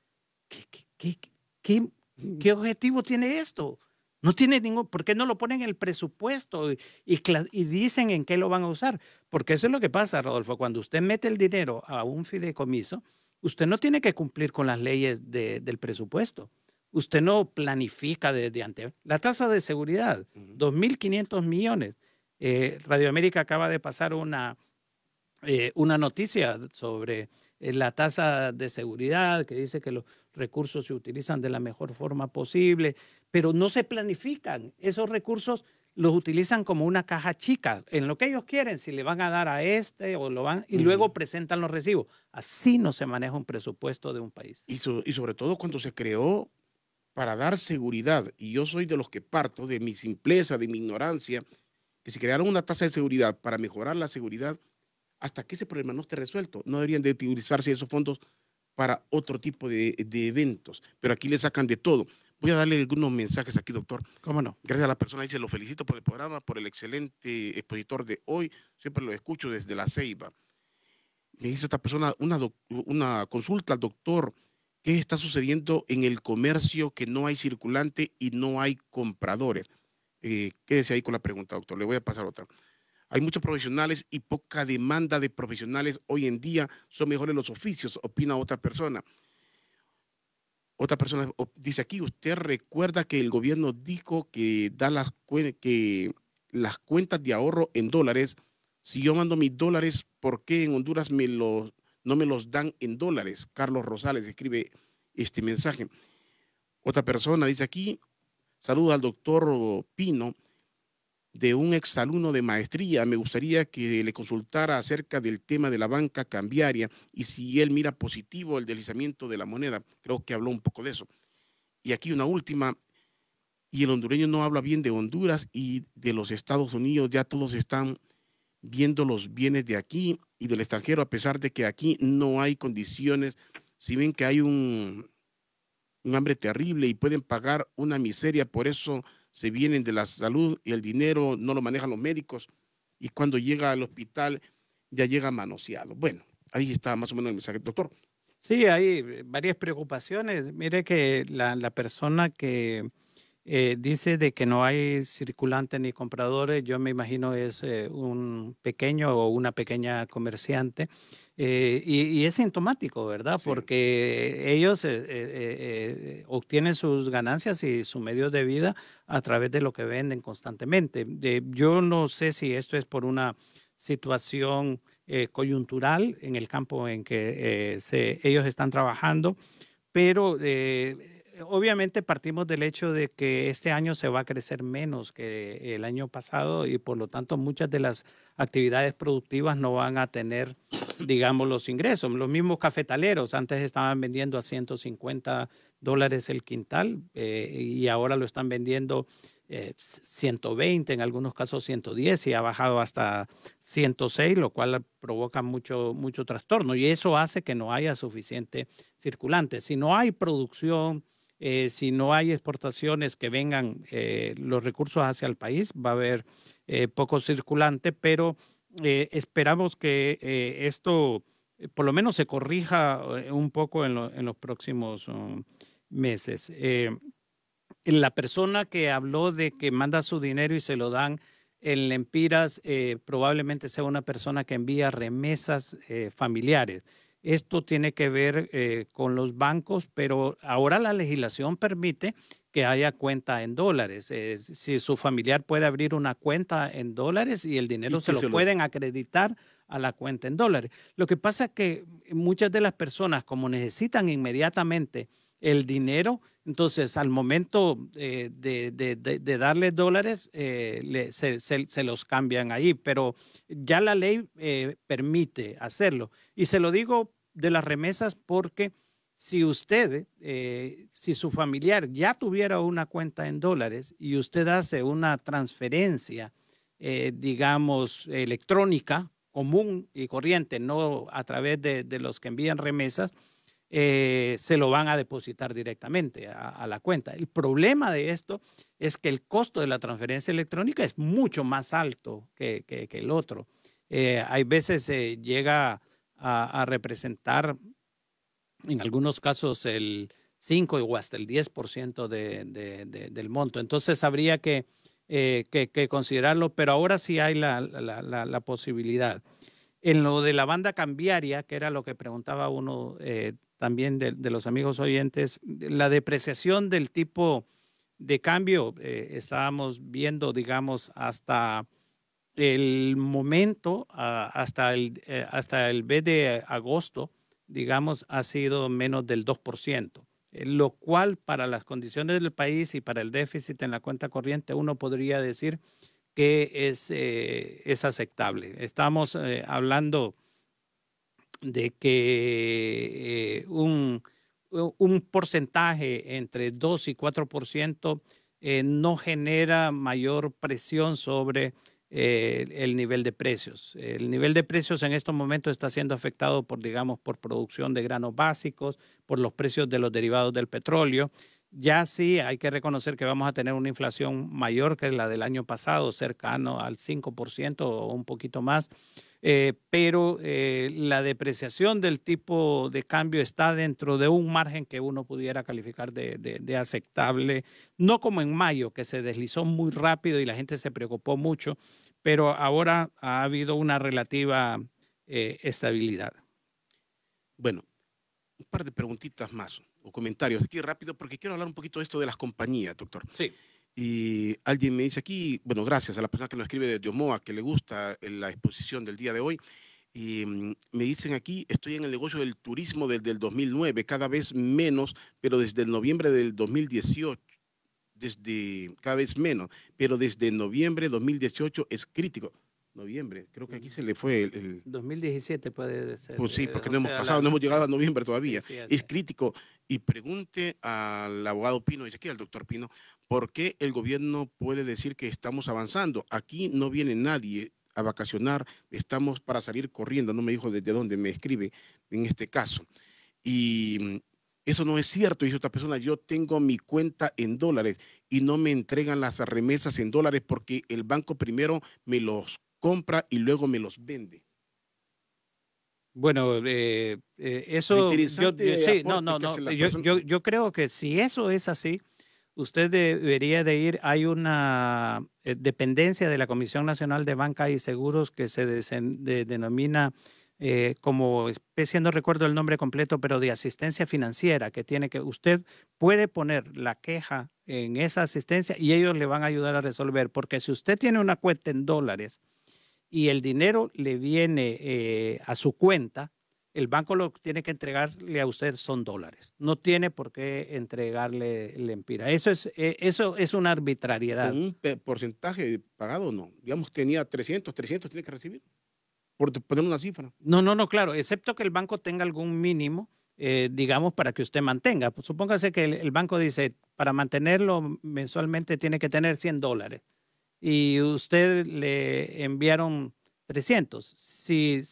¿Qué objetivo tiene esto? No tiene ningún, ¿por qué no lo ponen en el presupuesto y dicen en qué lo van a usar? Porque eso es lo que pasa, Rodolfo. Cuando usted mete el dinero a un fideicomiso, usted no tiene que cumplir con las leyes del presupuesto. Usted no planifica desde antes. La tasa de seguridad, 2.500 millones. Radio América acaba de pasar una noticia sobre la tasa de seguridad que dice que los recursos se utilizan de la mejor forma posible, pero no se planifican. Esos recursos los utilizan como una caja chica, en lo que ellos quieren, si le van a dar a este o lo van, y luego presentan los recibos. Así no se maneja un presupuesto de un país. Y sobre todo cuando se creó para dar seguridad, y yo soy de los que parto de mi simpleza, de mi ignorancia, que si crearon una tasa de seguridad para mejorar la seguridad, hasta que ese problema no esté resuelto, no deberían de utilizarse esos fondos para otro tipo de eventos, pero aquí le sacan de todo. Voy a darle algunos mensajes aquí, doctor. ¿Cómo no? Gracias a la persona, dice, lo felicito por el programa, por el excelente expositor de hoy, siempre lo escucho desde La Ceiba. Me dice esta persona, una consulta al doctor, ¿qué está sucediendo en el comercio que no hay circulante y no hay compradores? Quédese ahí con la pregunta, doctor, le voy a pasar otra. Hay muchos profesionales y poca demanda de profesionales. Hoy en día son mejores los oficios, opina otra persona. Otra persona dice aquí, usted recuerda que el gobierno dijo que da que las cuentas de ahorro en dólares, si yo mando mis dólares, ¿por qué en Honduras no me los dan en dólares? Carlos Rosales escribe este mensaje. Otra persona dice aquí, saluda al doctor Pino, de un exalumno de maestría. Me gustaría que le consultara acerca del tema de la banca cambiaria y si él mira positivo el deslizamiento de la moneda. Creo que habló un poco de eso. Y aquí una última, y el hondureño no habla bien de Honduras y de los Estados Unidos. Ya todos están viendo los bienes de aquí y del extranjero, a pesar de que aquí no hay condiciones. Si ven que hay un hambre terrible y pueden pagar una miseria, por eso se vienen de la salud y el dinero no lo manejan los médicos y cuando llega al hospital ya llega manoseado. Bueno, ahí está más o menos el mensaje, doctor. Sí, hay varias preocupaciones. Mire que la persona que dice de que no hay circulantes ni compradores, yo me imagino es un pequeño o una pequeña comerciante. Y es sintomático, ¿verdad? Sí. Porque ellos obtienen sus ganancias y su medio de vida a través de lo que venden constantemente. Yo no sé si esto es por una situación coyuntural en el campo en que ellos están trabajando, pero obviamente partimos del hecho de que este año se va a crecer menos que el año pasado y por lo tanto muchas de las actividades productivas no van a tener, digamos, los ingresos. Los mismos cafetaleros antes estaban vendiendo a $150 el quintal y ahora lo están vendiendo 120, en algunos casos 110 y ha bajado hasta 106, lo cual provoca mucho trastorno y eso hace que no haya suficiente circulante. Si no hay producción, si no hay exportaciones que vengan los recursos hacia el país, va a haber poco circulante, pero esperamos que esto por lo menos se corrija un poco en los próximos meses. La persona que habló de que manda su dinero y se lo dan en lempiras probablemente sea una persona que envía remesas familiares. Esto tiene que ver con los bancos, pero ahora la legislación permite que haya cuenta en dólares. Si su familiar puede abrir una cuenta en dólares y el dinero se lo pueden acreditar a la cuenta en dólares. Lo que pasa es que muchas de las personas, como necesitan inmediatamente el dinero, entonces al momento de darles dólares se los cambian ahí, pero ya la ley permite hacerlo. Y se lo digo de las remesas porque si usted, si su familiar ya tuviera una cuenta en dólares y usted hace una transferencia, digamos, electrónica, común y corriente, no a través de los que envían remesas, se lo van a depositar directamente a la cuenta. El problema de esto es que el costo de la transferencia electrónica es mucho más alto que el otro. Hay veces llega a representar en algunos casos el 5 o hasta el 10% del monto. Entonces habría que considerarlo, pero ahora sí hay la posibilidad. En lo de la banda cambiaria, que era lo que preguntaba uno también de los amigos oyentes, la depreciación del tipo de cambio, estábamos viendo, digamos, hasta el momento, hasta el mes de agosto, digamos, ha sido menos del 2%, lo cual para las condiciones del país y para el déficit en la cuenta corriente, uno podría decir que es aceptable. Estamos hablando de que un porcentaje entre 2 y 4% no genera mayor presión sobre el nivel de precios. El nivel de precios en estos momentos está siendo afectado por, digamos, por producción de granos básicos, por los precios de los derivados del petróleo. Ya sí hay que reconocer que vamos a tener una inflación mayor que la del año pasado, cercano al 5% o un poquito más. Pero la depreciación del tipo de cambio está dentro de un margen que uno pudiera calificar de aceptable, no como en mayo, que se deslizó muy rápido y la gente se preocupó mucho, pero ahora ha habido una relativa estabilidad. Bueno, un par de preguntitas más o comentarios aquí rápido porque quiero hablar un poquito de esto de las compañías, doctor. Sí. Y alguien me dice aquí, bueno, gracias a la persona que nos escribe desde Omoa, que le gusta la exposición del día de hoy. Y me dicen aquí, estoy en el negocio del turismo desde el 2009, cada vez menos, pero desde el noviembre del 2018, cada vez menos, pero desde noviembre de 2018 es crítico. Noviembre, creo que aquí se le fue el 2017 puede ser. Pues sí, porque no hemos pasado, no hemos llegado a noviembre todavía. Sí, es crítico. Y pregunte al abogado Pino, dice aquí al doctor Pino, ¿por qué el gobierno puede decir que estamos avanzando? Aquí no viene nadie a vacacionar, estamos para salir corriendo. No me dijo desde dónde me escribe en este caso. Y eso no es cierto, dice otra persona. Yo tengo mi cuenta en dólares y no me entregan las remesas en dólares porque el banco primero me los compra y luego me los vende. Bueno, eso, yo creo que si eso es así, usted debería de ir, hay una dependencia de la Comisión Nacional de Banca y Seguros que se denomina como especie, no recuerdo el nombre completo, pero de asistencia financiera, que tiene que, usted puede poner la queja en esa asistencia y ellos le van a ayudar a resolver, porque si usted tiene una cuenta en dólares y el dinero le viene a su cuenta, el banco lo que tiene que entregarle a usted son dólares. No tiene por qué entregarle lempira. Eso es una arbitrariedad. ¿Con un porcentaje pagado o no? Digamos, tenía 300 tiene que recibir, por poner una cifra. No, claro, excepto que el banco tenga algún mínimo, digamos, para que usted mantenga. Pues, supóngase que el banco dice, para mantenerlo mensualmente tiene que tener $100 y usted le enviaron 300. Si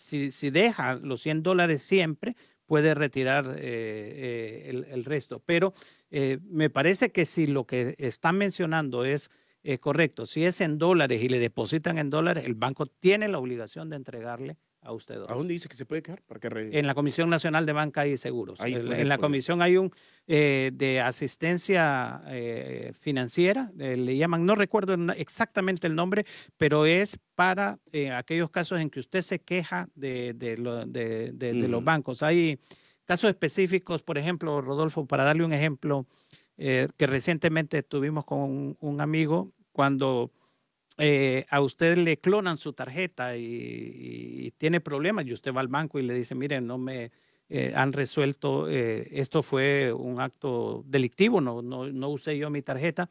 deja los $100 siempre, puede retirar el resto. Pero me parece que si lo que están mencionando es correcto, si es en dólares y le depositan en dólares, el banco tiene la obligación de entregarle a usted. ¿A dónde dice que se puede quedar? En la Comisión Nacional de Banca y Seguros. Ahí En la comisión hay un de asistencia financiera, le llaman, no recuerdo exactamente el nombre, pero es para aquellos casos en que usted se queja de los bancos. Hay casos específicos, por ejemplo, Rodolfo, para darle un ejemplo, que recientemente tuvimos con un amigo cuando a usted le clonan su tarjeta y tiene problemas y usted va al banco y le dice, miren, no me han resuelto, esto fue un acto delictivo, no usé yo mi tarjeta,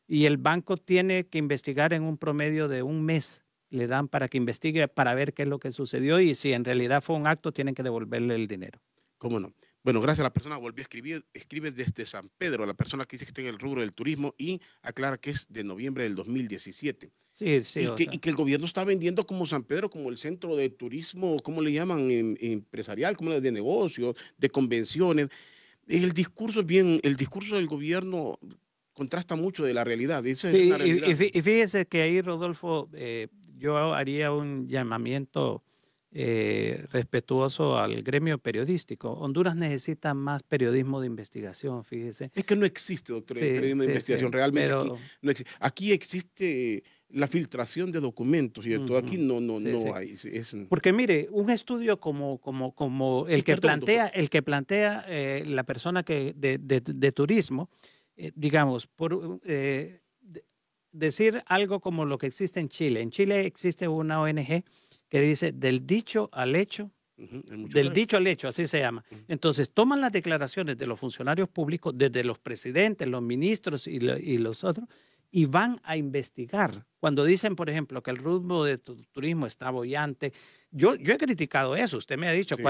y el banco tiene que investigar en un promedio de un mes, le dan para que investigue para ver qué es lo que sucedió y si en realidad fue un acto tienen que devolverle el dinero. ¿Cómo no? Bueno, gracias a la persona volvió a escribir, escribe desde San Pedro, la persona que dice que está en el rubro del turismo y aclara que es de noviembre del 2017. Sí, sí, o Y sea. que el gobierno está vendiendo como San Pedro, como el centro de turismo, ¿cómo le llaman? Empresarial, como de negocios, de convenciones. El discurso es bien, el discurso del gobierno contrasta mucho de la realidad. Esa Sí, es una realidad. y fíjese que ahí, Rodolfo, yo haría un llamamiento respetuoso al gremio periodístico. Honduras necesita más periodismo de investigación, fíjese. Es que no existe, doctor, el Sí, periodismo de sí, sí, investigación. Realmente aquí pero no existe. Aquí existe la filtración de documentos y de todo. Aquí ujú, sí, no sí. hay. Porque mire, un estudio como Y perdón, doctor. el que plantea la persona que de turismo, digamos, decir algo como lo que existe en Chile. En Chile existe una ONG que dice del dicho al hecho, Ujú, hay mucho del trecho. dicho al hecho, así se llama. Ujú. Entonces, toman las declaraciones de los funcionarios públicos, desde los presidentes, los ministros y los otros, y van a investigar. Cuando dicen, por ejemplo, que el ritmo de turismo está boyante, yo he criticado eso. Usted me ha dicho, Sí.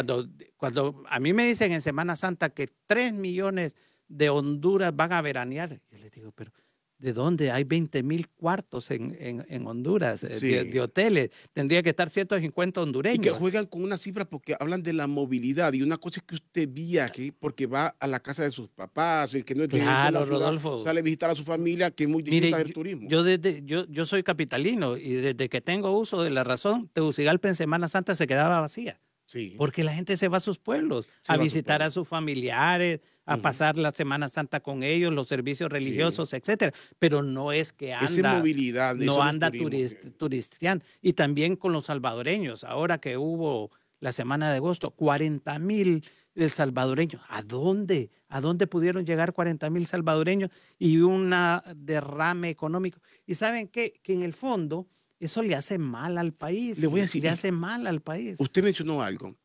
cuando a mí me dicen en Semana Santa que 3 millones de Honduras van a veranear, yo les digo, pero ¿de dónde? Hay 20.000 cuartos en Honduras, Sí. de hoteles. Tendría que estar 150 Y que hondureños. juegan con una cifra porque hablan de la movilidad y una cosa es que usted viaje porque va a la casa de sus papás, el que no es de la Claro, ciudad Rodolfo. sale a visitar a su familia, que es muy distinta Mire, del turismo. yo soy capitalino y desde que tengo uso de la razón, Tegucigalpa en Semana Santa se quedaba vacía. Sí, Porque la gente se va a sus pueblos, se a va a su visitar a pueblo. sus familiares, a Ujú. pasar la Semana Santa con ellos, los servicios Sí. religiosos, etcétera. Pero no es que Esa es movilidad, no eso no es anda turismo. turisteando. Y también con los salvadoreños, ahora que hubo la semana de agosto, 40.000 salvadoreños. ¿A dónde? ¿A dónde pudieron llegar 40.000 salvadoreños y un derrame económico? Y saben qué? Que en el fondo eso le hace mal al Le país, voy a decir, le hace mal al país. usted mencionó algo,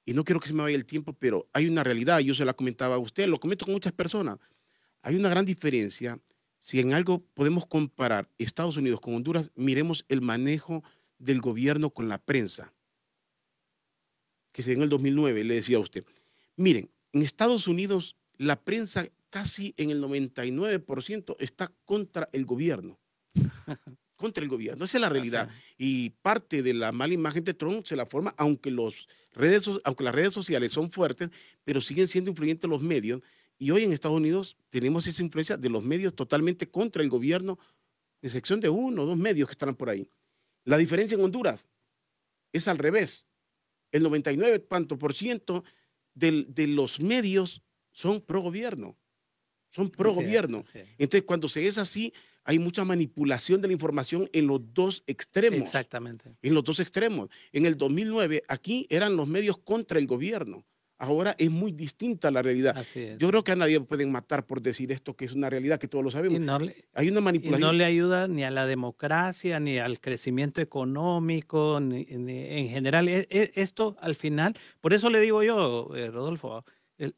y no quiero que se me vaya el tiempo, pero hay una realidad, yo se la comentaba a usted, lo comento con muchas personas. Hay una gran diferencia. Si en algo podemos comparar Estados Unidos con Honduras, miremos el manejo del gobierno con la prensa, que se dio en el 2009, le decía a usted. Miren, en Estados Unidos la prensa casi en el 99% está contra el gobierno. Contra el gobierno. Esa es la Así. realidad. Y parte de la mala imagen de Trump se la forma, aunque las redes sociales son fuertes, pero siguen siendo influyentes los medios. Y hoy en Estados Unidos tenemos esa influencia de los medios totalmente contra el gobierno, excepción de uno o dos medios que están por ahí. La diferencia en Honduras es al revés. El 99 ¿cuánto por ciento de los medios son pro gobierno? Son pro Así es, gobierno. así es. Entonces, cuando se es así, hay mucha manipulación de la información en los dos extremos. Exactamente. En los dos extremos. En el 2009, aquí eran los medios contra el gobierno. Ahora es muy distinta la realidad. Así es. Yo creo que a nadie pueden matar por decir esto, que es una realidad que todos lo Y sabemos. no, Hay una y no manipulación. le ayuda ni a la democracia, ni al crecimiento económico, ni en general. Esto al final, por eso le digo yo, Rodolfo,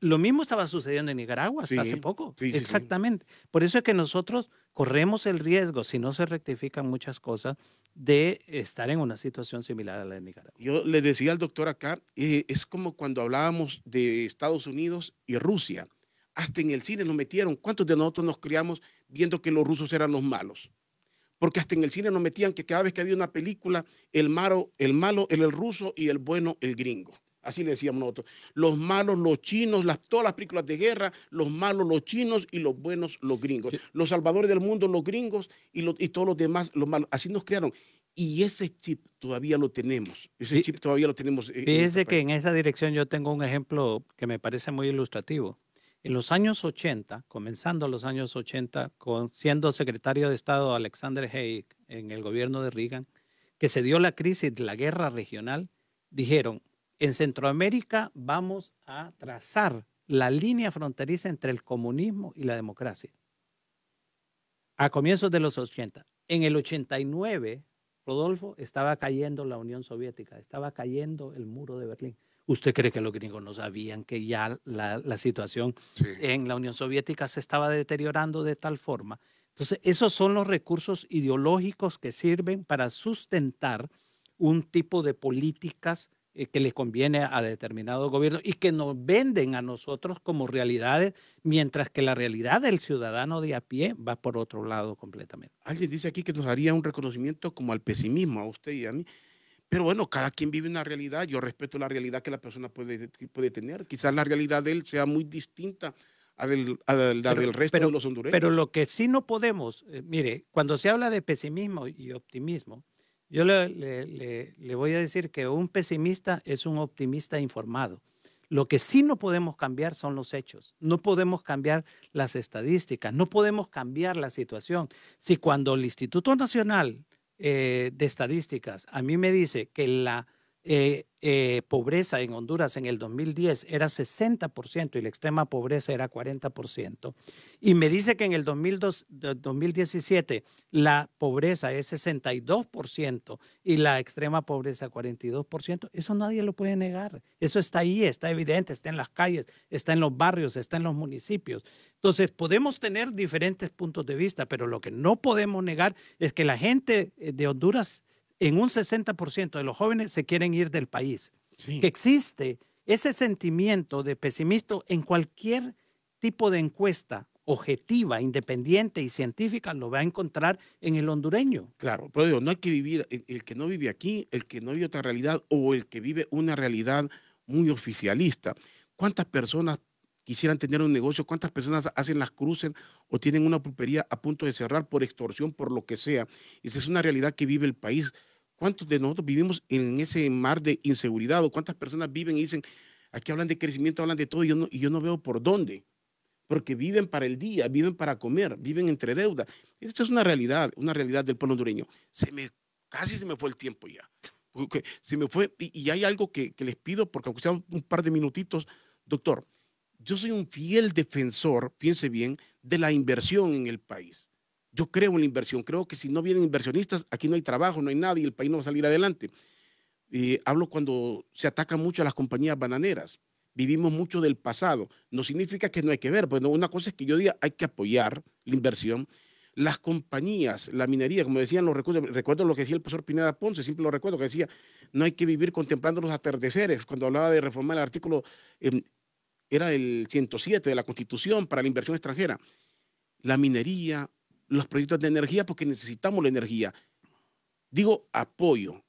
lo mismo estaba sucediendo en Nicaragua hasta hace Sí, poco. sí, sí, sí. Exactamente. Por eso es que nosotros corremos el riesgo, si no se rectifican muchas cosas, de estar en una situación similar a la de Nicaragua. Yo le decía al doctor acá, es como cuando hablábamos de Estados Unidos y Rusia. Hasta en el cine nos metieron. ¿Cuántos de nosotros nos criamos viendo que los rusos eran los malos? Porque hasta en el cine nos metían que cada vez que había una película, el malo era el ruso y el bueno el gringo. Así le decíamos nosotros. Los malos, los chinos, todas las películas de guerra, los malos, los chinos y los buenos, los gringos. Yo- Los salvadores del mundo, los gringos y todos los demás, los malos. Así nos crearon. Y ese chip todavía lo tenemos. Ese fí- chip todavía lo tenemos en este Fíjese que país. en esa dirección yo tengo un ejemplo que me parece muy ilustrativo. En los años 80, comenzando los años 80, siendo secretario de Estado Alexander Haig en el gobierno de Reagan, que se dio la crisis de la guerra regional, dijeron, en Centroamérica vamos a trazar la línea fronteriza entre el comunismo y la democracia. A comienzos de los 80. En el 89, Rodolfo, estaba cayendo la Unión Soviética, estaba cayendo el muro de Berlín. ¿Usted cree que los gringos no sabían que ya la situación Sí. en la Unión Soviética se estaba deteriorando de tal forma? Entonces, esos son los recursos ideológicos que sirven para sustentar un tipo de políticas que le conviene a determinado gobierno y que nos venden a nosotros como realidades, mientras que la realidad del ciudadano de a pie va por otro lado completamente. Alguien dice aquí que nos haría un reconocimiento como al pesimismo, a usted y a mí. Pero bueno, cada quien vive una realidad. Yo respeto la realidad que la persona puede tener. Quizás la realidad de él sea muy distinta a la del resto de los hondureños. Pero lo que sí no podemos, mire, cuando se habla de pesimismo y optimismo, yo le voy a decir que un pesimista es un optimista informado. Lo que sí no podemos cambiar son los hechos. No podemos cambiar las estadísticas. No podemos cambiar la situación. Si cuando el Instituto Nacional de Estadísticas a mí me dice que la pobreza en Honduras en el 2010 era 60% y la extrema pobreza era 40%, y me dice que en el 2017 la pobreza es 62% y la extrema pobreza 42%, eso nadie lo puede negar. Eso está ahí, está evidente, está en las calles, está en los barrios, está en los municipios. Entonces, podemos tener diferentes puntos de vista, pero lo que no podemos negar es que la gente de Honduras, en un 60% de los jóvenes se quieren ir del país. Sí. Que existe ese sentimiento de pesimismo en cualquier tipo de encuesta objetiva, independiente y científica, lo va a encontrar en el hondureño. Claro, pero digo, no hay que vivir, el que no vive aquí, el que no vive otra realidad o el que vive una realidad muy oficialista. ¿Cuántas personas quisieran tener un negocio? ¿Cuántas personas hacen las cruces o tienen una pulpería a punto de cerrar por extorsión, por lo que sea? Esa es una realidad que vive el país. ¿Cuántos de nosotros vivimos en ese mar de inseguridad? ¿O cuántas personas viven y dicen, aquí hablan de crecimiento, hablan de todo, y yo no veo por dónde? Porque viven para el día, viven para comer, viven entre deudas. Esto es una realidad del pueblo hondureño. Casi se me fue el tiempo ya. Se me fue, y hay algo que les pido, porque aunque sea un par de minutitos, doctor, yo soy un fiel defensor, fíjense bien, de la inversión en el país. Yo creo en la inversión, creo que si no vienen inversionistas, aquí no hay trabajo, no hay nada y el país no va a salir adelante. Hablo cuando se ataca mucho a las compañías bananeras. Vivimos mucho del pasado. No significa que no hay que ver, pues una cosa es que yo diga hay que apoyar la inversión. Las compañías, la minería, como decían los recursos, recuerdo lo que decía el profesor Pineda Ponce, siempre lo recuerdo, que decía, no hay que vivir contemplando los atardeceres, cuando hablaba de reformar el artículo, era el 107 de la Constitución para la inversión extranjera. La minería, los proyectos de energía, porque necesitamos la energía. Digo apoyo,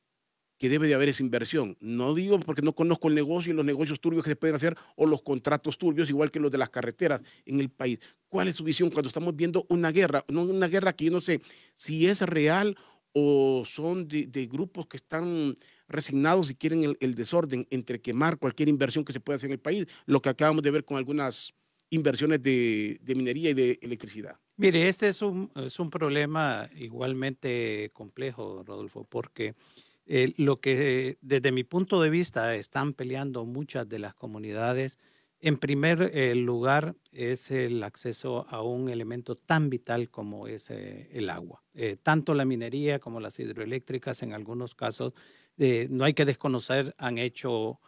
que debe de haber esa inversión. No digo porque no conozco el negocio y los negocios turbios que se pueden hacer o los contratos turbios, igual que los de las carreteras en el país. ¿Cuál es su visión cuando estamos viendo una guerra? Una guerra que yo no sé si es real o son de grupos que están resignados y quieren el desorden entre quemar cualquier inversión que se pueda hacer en el país, lo que acabamos de ver con algunas inversiones de minería y de electricidad. Mire, este es un problema igualmente complejo, Rodolfo, porque lo que desde mi punto de vista están peleando muchas de las comunidades, en primer lugar, es el acceso a un elemento tan vital como es el agua. Tanto la minería como las hidroeléctricas, en algunos casos, no hay que desconocer, han hecho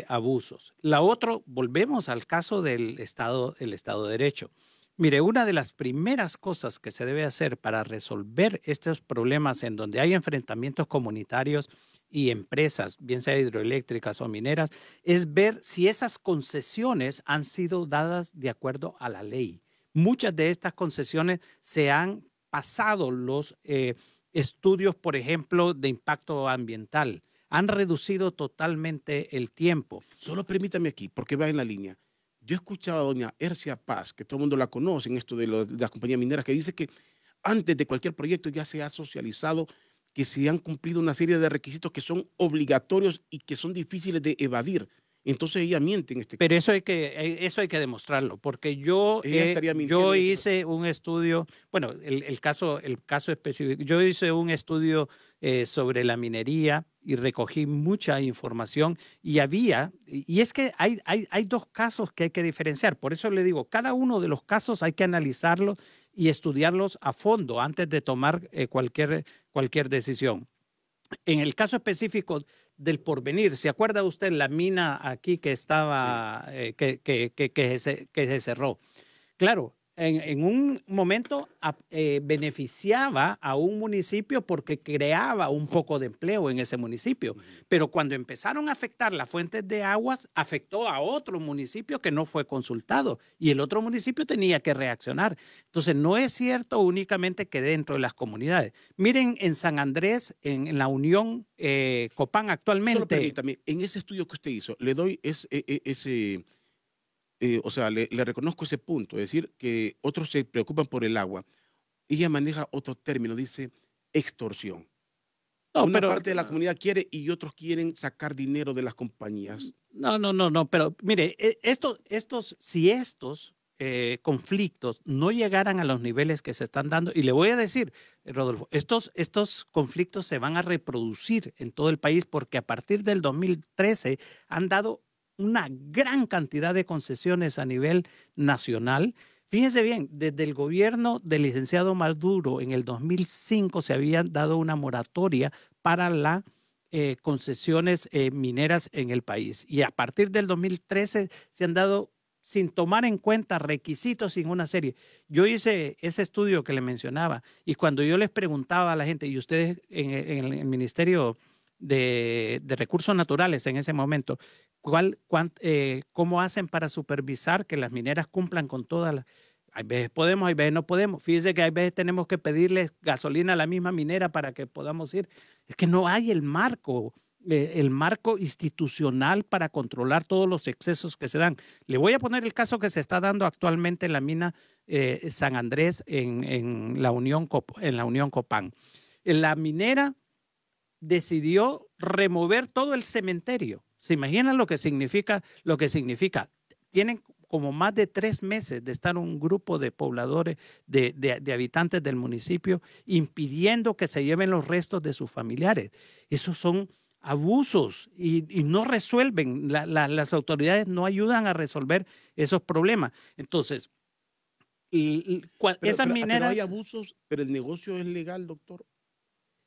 abusos. La otra, volvemos al caso del Estado de Derecho. Mire, una de las primeras cosas que se debe hacer para resolver estos problemas en donde hay enfrentamientos comunitarios y empresas, bien sea hidroeléctricas o mineras, es ver si esas concesiones han sido dadas de acuerdo a la ley. Muchas de estas concesiones se han pasado los estudios, por ejemplo, de impacto ambiental. Han reducido totalmente el tiempo. Solo permítame aquí, porque va en la línea. Yo he escuchado a doña Ercia Paz, que todo el mundo la conoce en esto de las compañías mineras, que dice que antes de cualquier proyecto ya se ha socializado que se han cumplido una serie de requisitos que son obligatorios y que son difíciles de evadir. Entonces ella miente en este caso. Pero eso hay que demostrarlo, porque yo hice un estudio, bueno, el caso específico, yo hice un estudio sobre la minería y recogí mucha información y es que hay dos casos que hay que diferenciar. Por eso le digo, cada uno de los casos hay que analizarlos y estudiarlos a fondo antes de tomar cualquier decisión. En el caso específico del Porvenir, ¿se acuerda usted la mina aquí que estaba, sí, que se cerró? Claro, en un momento beneficiaba a un municipio porque creaba un poco de empleo en ese municipio. Pero cuando empezaron a afectar las fuentes de aguas, afectó a otro municipio que no fue consultado y el otro municipio tenía que reaccionar. Entonces, no es cierto únicamente que dentro de las comunidades. Miren, en San Andrés, en la Unión Copán actualmente. Solo permítame, en ese estudio que usted hizo, le doy o sea, le reconozco ese punto, es decir, que otros se preocupan por el agua. Ella maneja otro término, dice extorsión. No, Una pero, parte de la comunidad quiere y otros quieren sacar dinero de las compañías. No, pero mire, si estos conflictos no llegaran a los niveles que se están dando, y le voy a decir, Rodolfo, estos conflictos se van a reproducir en todo el país porque a partir del 2013 han dado una gran cantidad de concesiones a nivel nacional. Fíjense bien, desde el gobierno del licenciado Maduro en el 2005 se había dado una moratoria para las concesiones mineras en el país. Y a partir del 2013 se han dado, sin tomar en cuenta requisitos, sin una serie. Yo hice ese estudio que le mencionaba y cuando yo les preguntaba a la gente, y ustedes en el Ministerio de Recursos Naturales en ese momento, ¿cómo hacen para supervisar que las mineras cumplan con todas las... Hay veces podemos, hay veces no podemos. Fíjese que hay veces tenemos que pedirles gasolina a la misma minera para que podamos ir. Es que no hay el marco institucional para controlar todos los excesos que se dan. Le voy a poner el caso que se está dando actualmente en la mina San Andrés en la Unión Copán. La minera decidió remover todo el cementerio. ¿Se imaginan lo que significa? Tienen como más de 3 meses de estar un grupo de pobladores, de habitantes del municipio, impidiendo que se lleven los restos de sus familiares. Esos son abusos y no resuelven. Las autoridades no ayudan a resolver esos problemas. Entonces, esas mineras... Pero hay abusos, pero el negocio es legal, doctor.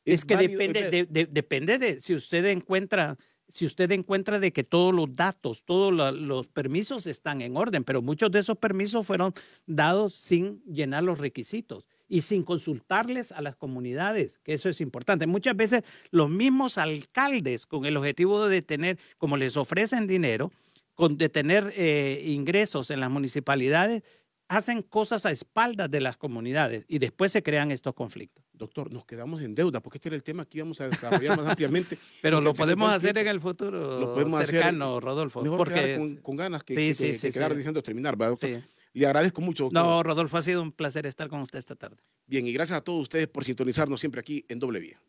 Es que depende de si usted encuentra de que todos los datos, todos los permisos están en orden, pero muchos de esos permisos fueron dados sin llenar los requisitos y sin consultarles a las comunidades, que eso es importante. Muchas veces los mismos alcaldes, con el objetivo de tener, como les ofrecen dinero, de tener ingresos en las municipalidades, hacen cosas a espaldas de las comunidades y después se crean estos conflictos. Doctor, nos quedamos en deuda porque este era el tema que íbamos a desarrollar más ampliamente. Pero lo podemos hacer en el futuro cercano, Rodolfo. Mejor porque con ganas que quedar diciendo terminar, ¿verdad, doctor? Sí. Le agradezco mucho, doctor. No, Rodolfo, ha sido un placer estar con usted esta tarde. Bien, y gracias a todos ustedes por sintonizarnos siempre aquí en Doble Vía.